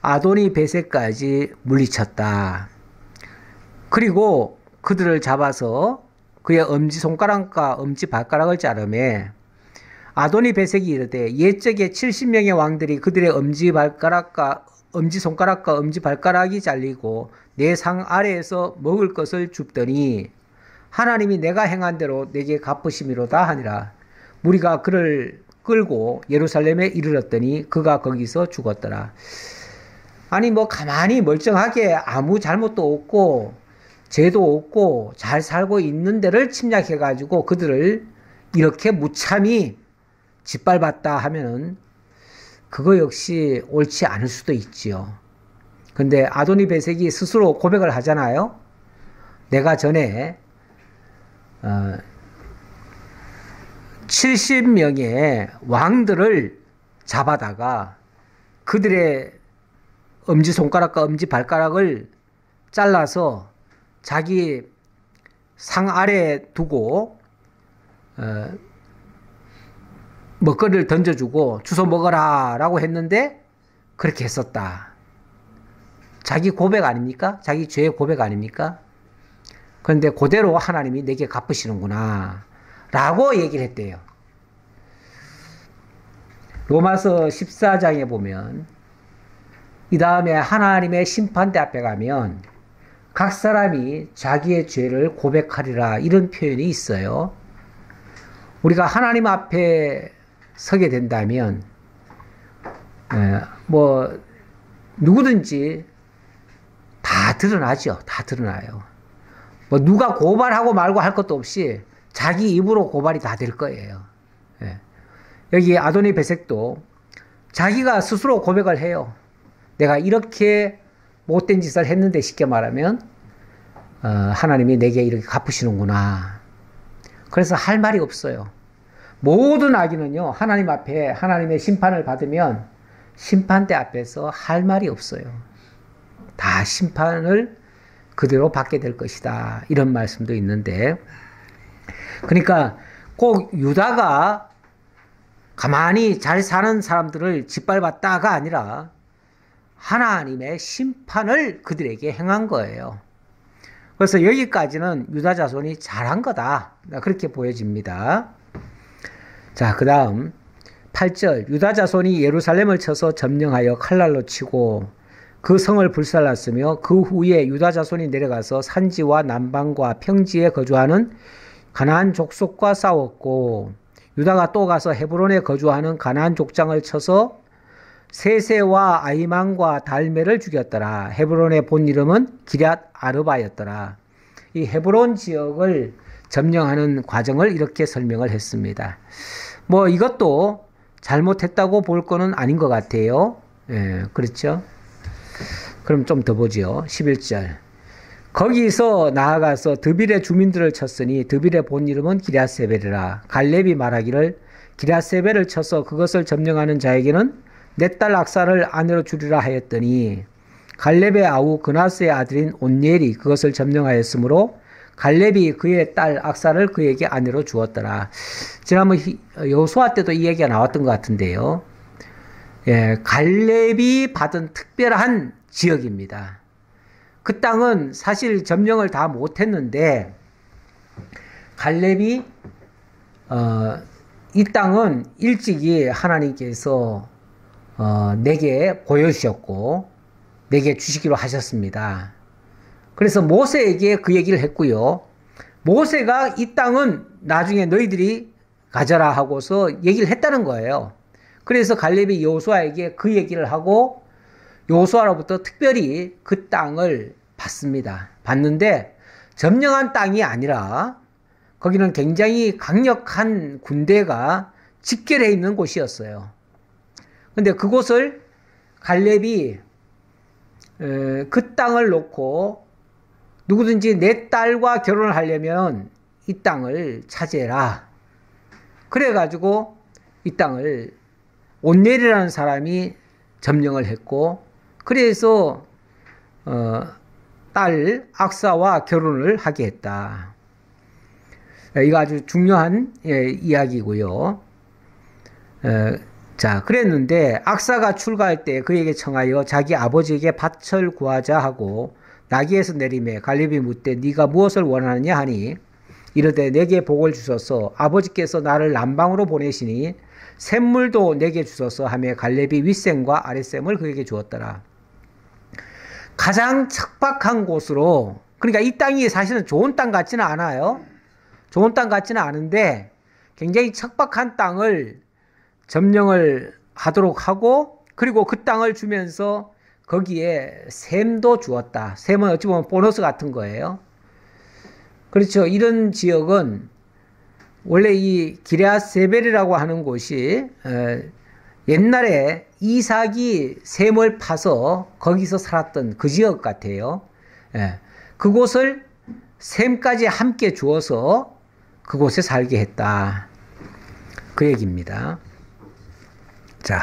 아도니 베색까지 물리쳤다. 그리고 그들을 잡아서 그의 엄지손가락과 엄지발가락을 자르매 아도니 베색이 이르되 옛적에 70명의 왕들이 그들의 엄지손가락과 엄지발가락이 잘리고 내 상 아래에서 먹을 것을 줍더니 하나님이 내가 행한 대로 내게 갚으심이로다 하니라. 무리가 그를 끌고 예루살렘에 이르렀더니 그가 거기서 죽었더라. 아니 뭐 가만히 멀쩡하게 아무 잘못도 없고 죄도 없고 잘 살고 있는 데를 침략해가지고 그들을 이렇게 무참히 짓밟았다 하면은 그거 역시 옳지 않을 수도 있지요. 근데 아도니 베색이 스스로 고백을 하잖아요. 내가 전에 70명의 왕들을 잡아다가 그들의 엄지손가락과 엄지발가락을 잘라서 자기 상 아래에 두고 먹거리를 던져주고 주워 먹어라 라고 했는데 그렇게 했었다. 자기 고백 아닙니까? 자기 죄의 고백 아닙니까? 그런데 그대로 하나님이 내게 갚으시는구나 라고 얘기를 했대요. 로마서 14장에 보면 이 다음에 하나님의 심판대 앞에 가면 각 사람이 자기의 죄를 고백하리라 이런 표현이 있어요. 우리가 하나님 앞에 서게 된다면 뭐 누구든지 다 드러나죠. 다 드러나요. 뭐 누가 고발하고 말고 할 것도 없이 자기 입으로 고발이 다 될 거예요. 예. 여기 아도니 베섹도 자기가 스스로 고백을 해요. 내가 이렇게 못된 짓을 했는데 쉽게 말하면 하나님이 내게 이렇게 갚으시는구나. 그래서 할 말이 없어요. 모든 악인은요, 하나님 앞에 하나님의 심판을 받으면 심판대 앞에서 할 말이 없어요. 다 심판을 그대로 받게 될 것이다. 이런 말씀도 있는데, 그러니까 꼭 유다가 가만히 잘 사는 사람들을 짓밟았다가 아니라 하나님의 심판을 그들에게 행한 거예요. 그래서 여기까지는 유다 자손이 잘한 거다. 그렇게 보여집니다. 자, 그 다음 8절. 유다 자손이 예루살렘을 쳐서 점령하여 칼날로 치고 그 성을 불살랐으며 그 후에 유다 자손이 내려가서 산지와 남방과 평지에 거주하는 가나안 족속과 싸웠고 유다가 또 가서 헤브론에 거주하는 가나안 족장을 쳐서 세세와 아이만과 달메를 죽였더라. 헤브론의 본 이름은 기럇 아르바였더라. 이 헤브론 지역을 점령하는 과정을 이렇게 설명을 했습니다. 뭐 이것도 잘못했다고 볼 거는 아닌 것 같아요. 예, 그렇죠? 그럼 좀 더 보죠. 11절. 거기서 나아가서 드빌의 주민들을 쳤으니 드빌의 본 이름은 기럇세벨이라. 갈렙이 말하기를 기럇세벨을 쳐서 그것을 점령하는 자에게는 내 딸 악사를 아내로 주리라 하였더니 갈렙의 아우 그나스의 아들인 온니엘이 그것을 점령하였으므로 갈렙이 그의 딸 악사를 그에게 아내로 주었더라. 지난번 여호수아 때도 이 얘기가 나왔던 것 같은데요. 예, 갈렙이 받은 특별한 지역입니다. 그 땅은 사실 점령을 다 못했는데 갈렙이 이 땅은 일찍이 하나님께서 내게 보여주셨고 내게 주시기로 하셨습니다. 그래서 모세에게 그 얘기를 했고요. 모세가 이 땅은 나중에 너희들이 가져라 하고서 얘기를 했다는 거예요. 그래서 갈렙이 여호수아에게 그 얘기를 하고 여호수아로부터 특별히 그 땅을 받습니다. 받는데 점령한 땅이 아니라 거기는 굉장히 강력한 군대가 집결해 있는 곳이었어요. 근데 그곳을 갈렙이 그 땅을 놓고 누구든지 내 딸과 결혼을 하려면 이 땅을 차지해라. 그래가지고 이 땅을 온넬이라는 사람이 점령을 했고 그래서 딸 악사와 결혼을 하게 했다. 이거 아주 중요한 이야기고요. 자, 그랬는데 악사가 출가할 때 그에게 청하여 자기 아버지에게 밭을 구하자 하고 나귀에서 내리매 갈렙이 묻되 네가 무엇을 원하느냐 하니 이르되 내게 복을 주소서 아버지께서 나를 남방으로 보내시니 샘물도 내게 주소서 하며 갈렙이 윗샘과 아랫샘을 그에게 주었더라. 가장 척박한 곳으로, 그러니까 이 땅이 사실은 좋은 땅 같지는 않아요. 좋은 땅 같지는 않은데 굉장히 척박한 땅을 점령을 하도록 하고 그리고 그 땅을 주면서 거기에 샘도 주었다. 샘은 어찌 보면 보너스 같은 거예요. 그렇죠. 이런 지역은 원래 이 기럇세벨이라고 하는 곳이 옛날에 이삭이 샘을 파서 거기서 살았던 그 지역 같아요. 그곳을 샘까지 함께 주어서 그곳에 살게 했다. 그 얘기입니다. 자,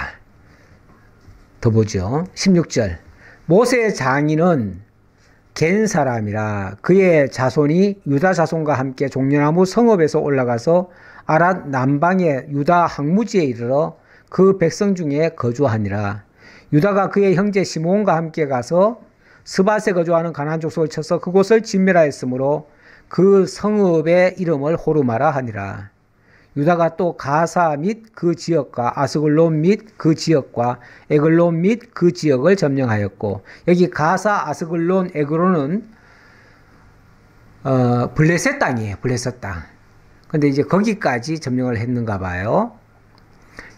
더 보죠. 16절. 모세의 장인은 겐 사람이라 그의 자손이 유다 자손과 함께 종려나무 성읍에서 올라가서 아랏 남방의 유다 항무지에 이르러 그 백성 중에 거주하니라. 유다가 그의 형제 시므온과 함께 가서 스밧에 거주하는 가나안 족속을 쳐서 그곳을 진멸하였으므로 그 성읍의 이름을 호르마라 하니라. 유다가 또 가사 및 그 지역과 아스글론 및 그 지역과 에글론 및 그 지역을 점령하였고, 여기 가사, 아스글론, 에글론은 블레셋 땅이에요. 블레셋 땅. 근데 이제 거기까지 점령을 했는가 봐요.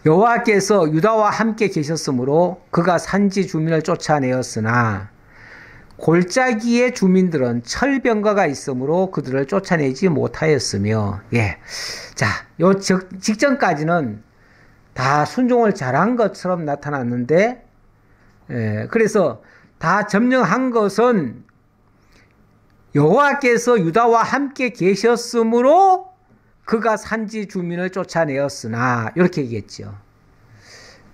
여호와께서 유다와 함께 계셨으므로 그가 산지 주민을 쫓아내었으나 골짜기의 주민들은 철병거가 있으므로 그들을 쫓아내지 못하였으며, 예. 자, 요 직전까지는 다 순종을 잘한 것처럼 나타났는데, 예. 그래서 다 점령한 것은 여호와께서 유다와 함께 계셨으므로 그가 산지 주민을 쫓아내었으나, 이렇게 얘기했죠.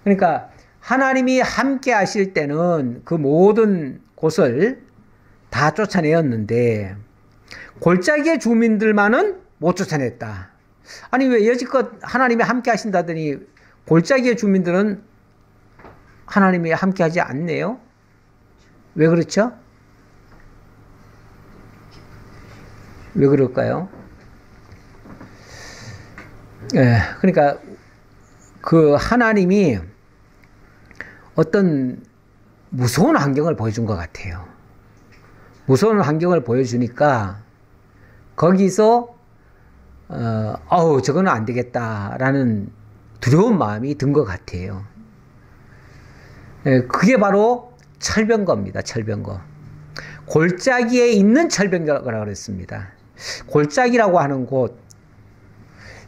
그러니까 하나님이 함께 하실 때는 그 모든 곳을 다 쫓아내었는데 골짜기의 주민들만은 못 쫓아냈다. 아니 왜 여지껏 하나님이 함께 하신다더니 골짜기의 주민들은 하나님이 함께 하지 않네요? 왜 그렇죠? 왜 그럴까요? 예, 그러니까 그 하나님이 어떤 무서운 환경을 보여준 것 같아요. 무서운 환경을 보여주니까 거기서 저거는 안 되겠다라는 두려운 마음이 든 것 같아요. 그게 바로 철병거입니다. 철병거. 골짜기에 있는 철병거라고 그랬습니다. 골짜기라고 하는 곳,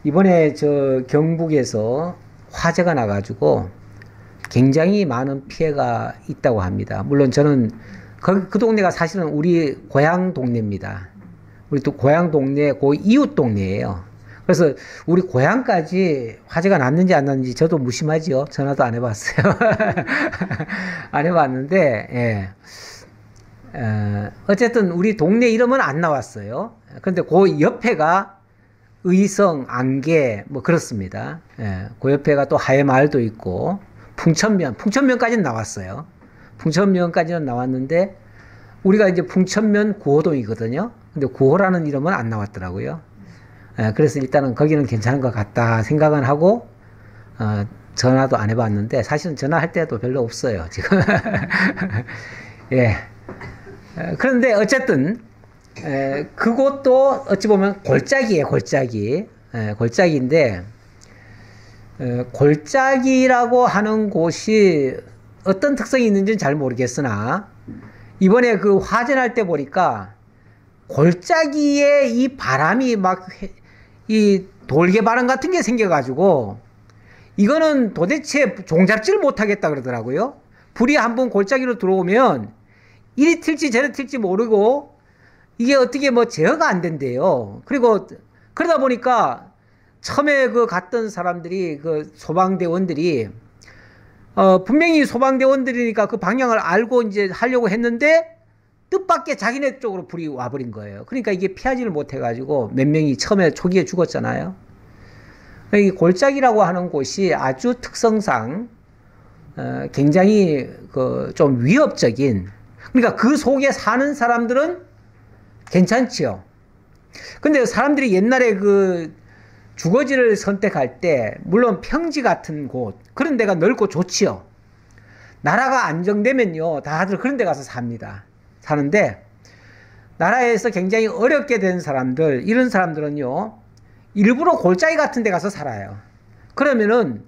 이번에 저 경북에서 화재가 나가지고 굉장히 많은 피해가 있다고 합니다. 물론 저는 그 동네가 사실은 우리 고향 동네입니다. 우리 또 고향 동네, 그 이웃 동네예요. 그래서 우리 고향까지 화재가 났는지 안 났는지 저도 무심하지요. 전화도 안 해봤어요. 안 해봤는데, 예. 어쨌든 우리 동네 이름은 안 나왔어요. 그런데 그 옆에가 의성, 안개, 뭐 그렇습니다. 예. 그 옆에가 또 하회마을도 있고, 풍천면까지는 나왔어요. 풍천면까지는 나왔는데, 우리가 이제 풍천면 구호동이거든요. 근데 구호라는 이름은 안 나왔더라고요. 예, 그래서 일단은 거기는 괜찮은 것 같다 생각은 하고, 전화도 안 해봤는데, 사실은 전화할 때도 별로 없어요, 지금. 예. 그런데 어쨌든, 그곳도 어찌 보면 골짜기예요, 골짜기. 골짜기인데, 골짜기라고 하는 곳이 어떤 특성이 있는지는 잘 모르겠으나, 이번에 그 화재 날 때 보니까, 골짜기에 이 바람이 이 돌개바람 같은 게 생겨가지고, 이거는 도대체 종잡지를 못하겠다 그러더라고요. 불이 한번 골짜기로 들어오면, 이리 튈지 저리 튈지 모르고, 이게 어떻게 뭐 제어가 안 된대요. 그리고 그러다 보니까 처음에 그 갔던 사람들이, 그 소방대원들이, 분명히 소방대원들이니까 그 방향을 알고 이제 하려고 했는데, 뜻밖의 자기네 쪽으로 불이 와버린 거예요. 그러니까 이게 피하지를 못해가지고 몇 명이 처음에 초기에 죽었잖아요. 이 골짜기라고 하는 곳이 아주 특성상, 굉장히 좀 위협적인, 그러니까 그 속에 사는 사람들은 괜찮지요. 근데 사람들이 옛날에 그 주거지를 선택할 때, 물론 평지 같은 곳, 그런 데가 넓고 좋지요. 나라가 안정되면요, 다들 그런 데 가서 삽니다. 사는데, 나라에서 굉장히 어렵게 된 사람들, 이런 사람들은요, 일부러 골짜기 같은 데 가서 살아요. 그러면은,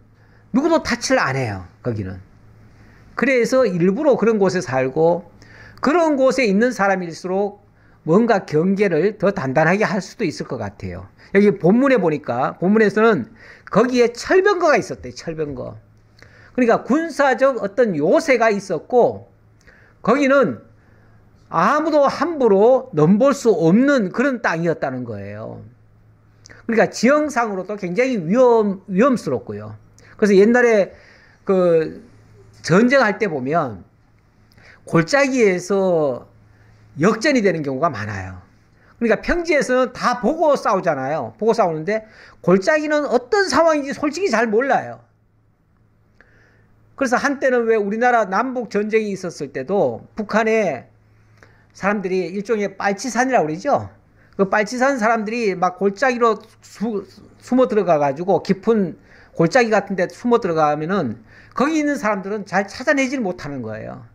누구도 타치를 안 해요, 거기는. 그래서 일부러 그런 곳에 살고, 그런 곳에 있는 사람일수록 뭔가 경계를 더 단단하게 할 수도 있을 것 같아요. 여기 본문에 보니까, 본문에서는 거기에 철병거가 있었대요, 철병거. 그러니까 군사적 어떤 요새가 있었고, 거기는 아무도 함부로 넘볼 수 없는 그런 땅이었다는 거예요. 그러니까 지형상으로도 굉장히 위험스럽고요. 그래서 옛날에 그 전쟁할 때 보면 골짜기에서 역전이 되는 경우가 많아요. 그러니까 평지에서는 다 보고 싸우잖아요. 보고 싸우는데 골짜기는 어떤 상황인지 솔직히 잘 몰라요. 그래서 한때는 왜 우리나라 남북 전쟁이 있었을 때도 북한에 사람들이 일종의 빨치산이라고 그러죠. 그 빨치산 사람들이 막 골짜기로 숨어 들어가가지고 깊은 골짜기 같은 데 숨어 들어가면은 거기 있는 사람들은 잘 찾아내지를 못하는 거예요.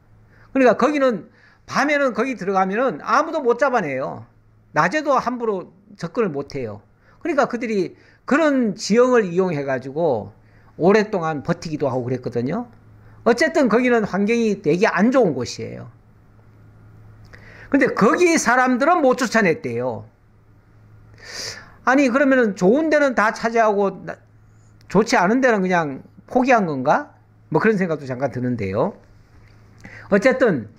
그러니까 거기는 밤에는 거기 들어가면은 아무도 못 잡아내요. 낮에도 함부로 접근을 못 해요. 그러니까 그들이 그런 지형을 이용해가지고 오랫동안 버티기도 하고 그랬거든요. 어쨌든 거기는 환경이 되게 안 좋은 곳이에요. 근데 거기 사람들은 못 쫓아냈대요. 아니, 그러면은 좋은 데는 다 차지하고 좋지 않은 데는 그냥 포기한 건가? 뭐 그런 생각도 잠깐 드는데요. 어쨌든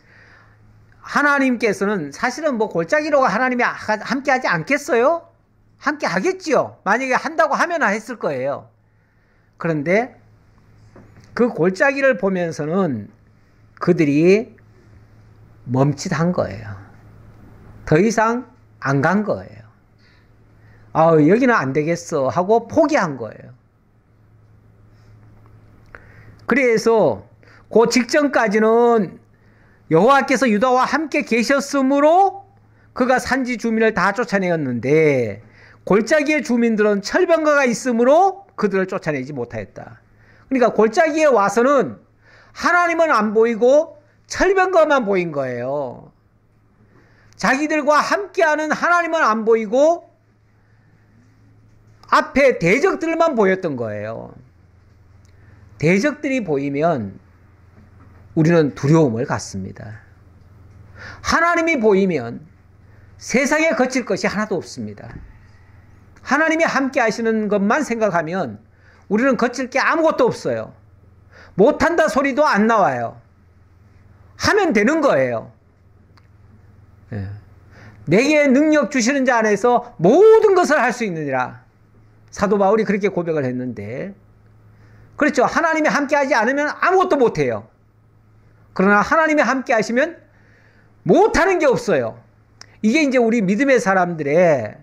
하나님께서는 사실은 뭐 골짜기로 하나님이 함께 하지 않겠어요? 함께 하겠지요. 만약에 한다고 하면 했을 거예요. 그런데 그 골짜기를 보면서는 그들이 멈칫한 거예요. 더 이상 안 간 거예요. 아, 여기는 안 되겠어 하고 포기한 거예요. 그래서 그 직전까지는 여호와께서 유다와 함께 계셨으므로 그가 산지 주민을 다 쫓아내었는데 골짜기의 주민들은 철병거가 있으므로 그들을 쫓아내지 못하였다. 그러니까 골짜기에 와서는 하나님은 안 보이고 철병거만 보인 거예요. 자기들과 함께하는 하나님은 안 보이고 앞에 대적들만 보였던 거예요. 대적들이 보이면 우리는 두려움을 갖습니다. 하나님이 보이면 세상에 거칠 것이 하나도 없습니다. 하나님이 함께 하시는 것만 생각하면 우리는 거칠 게 아무것도 없어요. 못한다 소리도 안 나와요. 하면 되는 거예요. 내게 능력 주시는 자 안에서 모든 것을 할 수 있느니라. 사도 바울이 그렇게 고백을 했는데, 그렇죠. 하나님이 함께 하지 않으면 아무것도 못해요. 그러나 하나님이 함께 하시면 못하는 게 없어요. 이게 이제 우리 믿음의 사람들의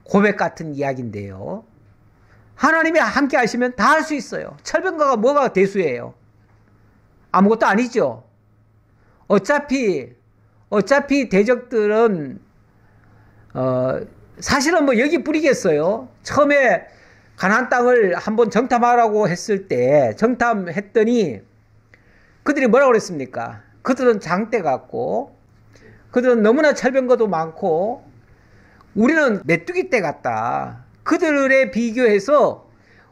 고백 같은 이야기인데요. 하나님이 함께 하시면 다 할 수 있어요. 철병거가 뭐가 대수예요? 아무것도 아니죠. 어차피 대적들은 사실은 뭐 여기 뿌리겠어요. 처음에 가나안 땅을 한번 정탐하라고 했을 때 정탐했더니 그들이 뭐라고 그랬습니까? 그들은 장대 같고 그들은 너무나 철병거도 많고 우리는 메뚜기 떼 같다. 그들에 비교해서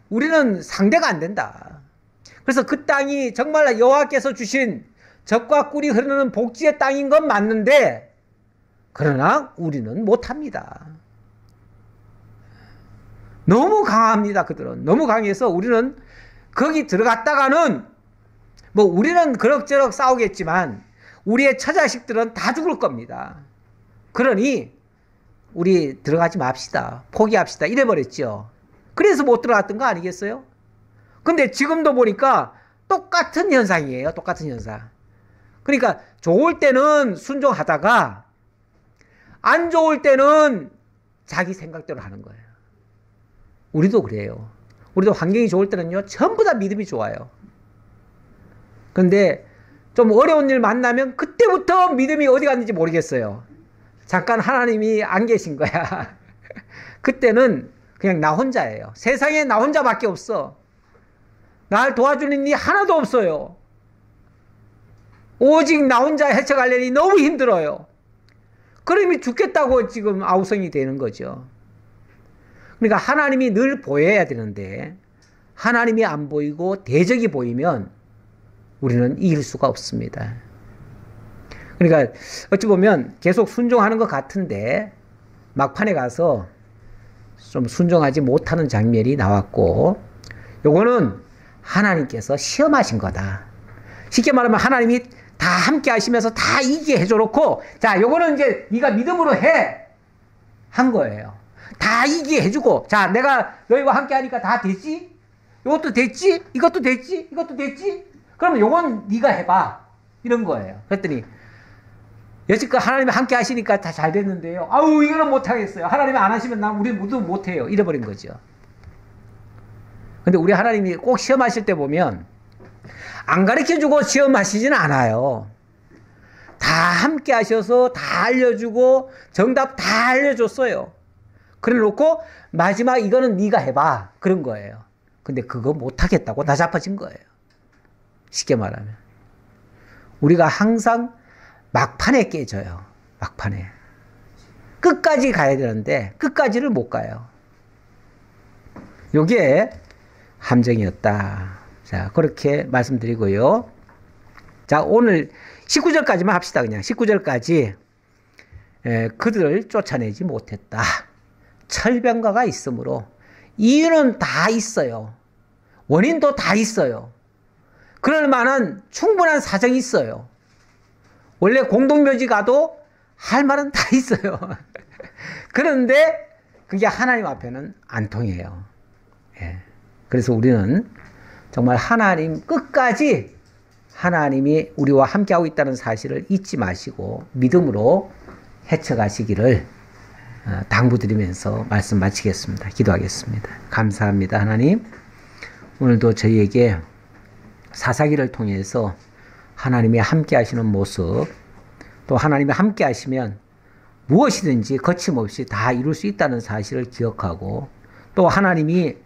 우리는 상대가 안 된다. 그래서 그 땅이 정말 여호와께서 주신 젖과 꿀이 흐르는 복지의 땅인 건 맞는데 그러나 우리는 못합니다. 너무 강합니다. 그들은 너무 강해서 우리는 거기 들어갔다가는 뭐 우리는 그럭저럭 싸우겠지만 우리의 처자식들은 다 죽을 겁니다. 그러니 우리 들어가지 맙시다. 포기합시다. 이래버렸죠. 그래서 못 들어갔던 거 아니겠어요? 근데 지금도 보니까 똑같은 현상이에요. 똑같은 현상. 그러니까 좋을 때는 순종하다가 안 좋을 때는 자기 생각대로 하는 거예요. 우리도 그래요. 우리도 환경이 좋을 때는요, 전부 다 믿음이 좋아요. 그런데 좀 어려운 일 만나면 그때부터 믿음이 어디 갔는지 모르겠어요. 잠깐 하나님이 안 계신 거야. 그때는 그냥 나 혼자예요. 세상에 나 혼자밖에 없어. 날 도와주는 일이 하나도 없어요. 오직 나 혼자 헤쳐가려니 너무 힘들어요. 그러면 죽겠다고 지금 아우성이 되는 거죠. 그러니까 하나님이 늘 보여야 되는데 하나님이 안 보이고 대적이 보이면 우리는 이길 수가 없습니다. 그러니까 어찌 보면 계속 순종하는 것 같은데 막판에 가서 좀 순종하지 못하는 장면이 나왔고, 요거는 하나님께서 시험하신 거다. 쉽게 말하면 하나님이 다 함께 하시면서 다 이기게 해줘놓고, 자, 요거는 이제 네가 믿음으로 해! 한 거예요. 다 이기게 해주고, 자, 내가 너희와 함께 하니까 다 됐지? 요것도 됐지? 이것도 됐지? 이것도 됐지? 그러면 요건 네가 해봐. 이런 거예요. 그랬더니 여지껏 하나님이 함께 하시니까 다 잘 됐는데요. 아우, 이거는 못하겠어요. 하나님이 안 하시면 우리 모두 못해요. 이래버린 거죠. 근데 우리 하나님이 꼭 시험하실 때 보면 안 가르쳐주고 시험하시지는 않아요. 다 함께 하셔서 다 알려주고 정답 다 알려줬어요. 그래 놓고 마지막 이거는 네가 해봐. 그런 거예요. 근데 그거 못하겠다고 다 잡아진 거예요. 쉽게 말하면. 우리가 항상 막판에 깨져요. 막판에. 끝까지 가야 되는데 끝까지를 못 가요. 요게 함정이었다. 자, 그렇게 말씀드리고요. 자, 오늘 19절까지만 합시다. 그냥 19절까지 그들을 쫓아내지 못했다. 철병가가 있으므로 이유는 다 있어요. 원인도 다 있어요. 그럴 만한 충분한 사정이 있어요. 원래 공동묘지 가도 할 말은 다 있어요. 그런데 그게 하나님 앞에는 안 통해요. 예. 그래서 우리는 정말 하나님 끝까지 하나님이 우리와 함께하고 있다는 사실을 잊지 마시고 믿음으로 헤쳐가시기를 당부드리면서 말씀 마치겠습니다. 기도하겠습니다. 감사합니다. 하나님, 오늘도 저희에게 사사기를 통해서 하나님이 함께 하시는 모습, 또 하나님이 함께 하시면 무엇이든지 거침없이 다 이룰 수 있다는 사실을 기억하고, 또 하나님이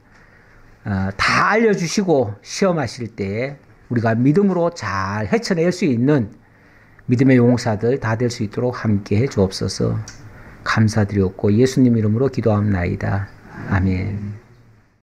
다 알려주시고 시험하실 때에 우리가 믿음으로 잘 헤쳐낼 수 있는 믿음의 용사들 다 될 수 있도록 함께 해 주옵소서. 감사드렸고 예수님 이름으로 기도합나이다. 아멘.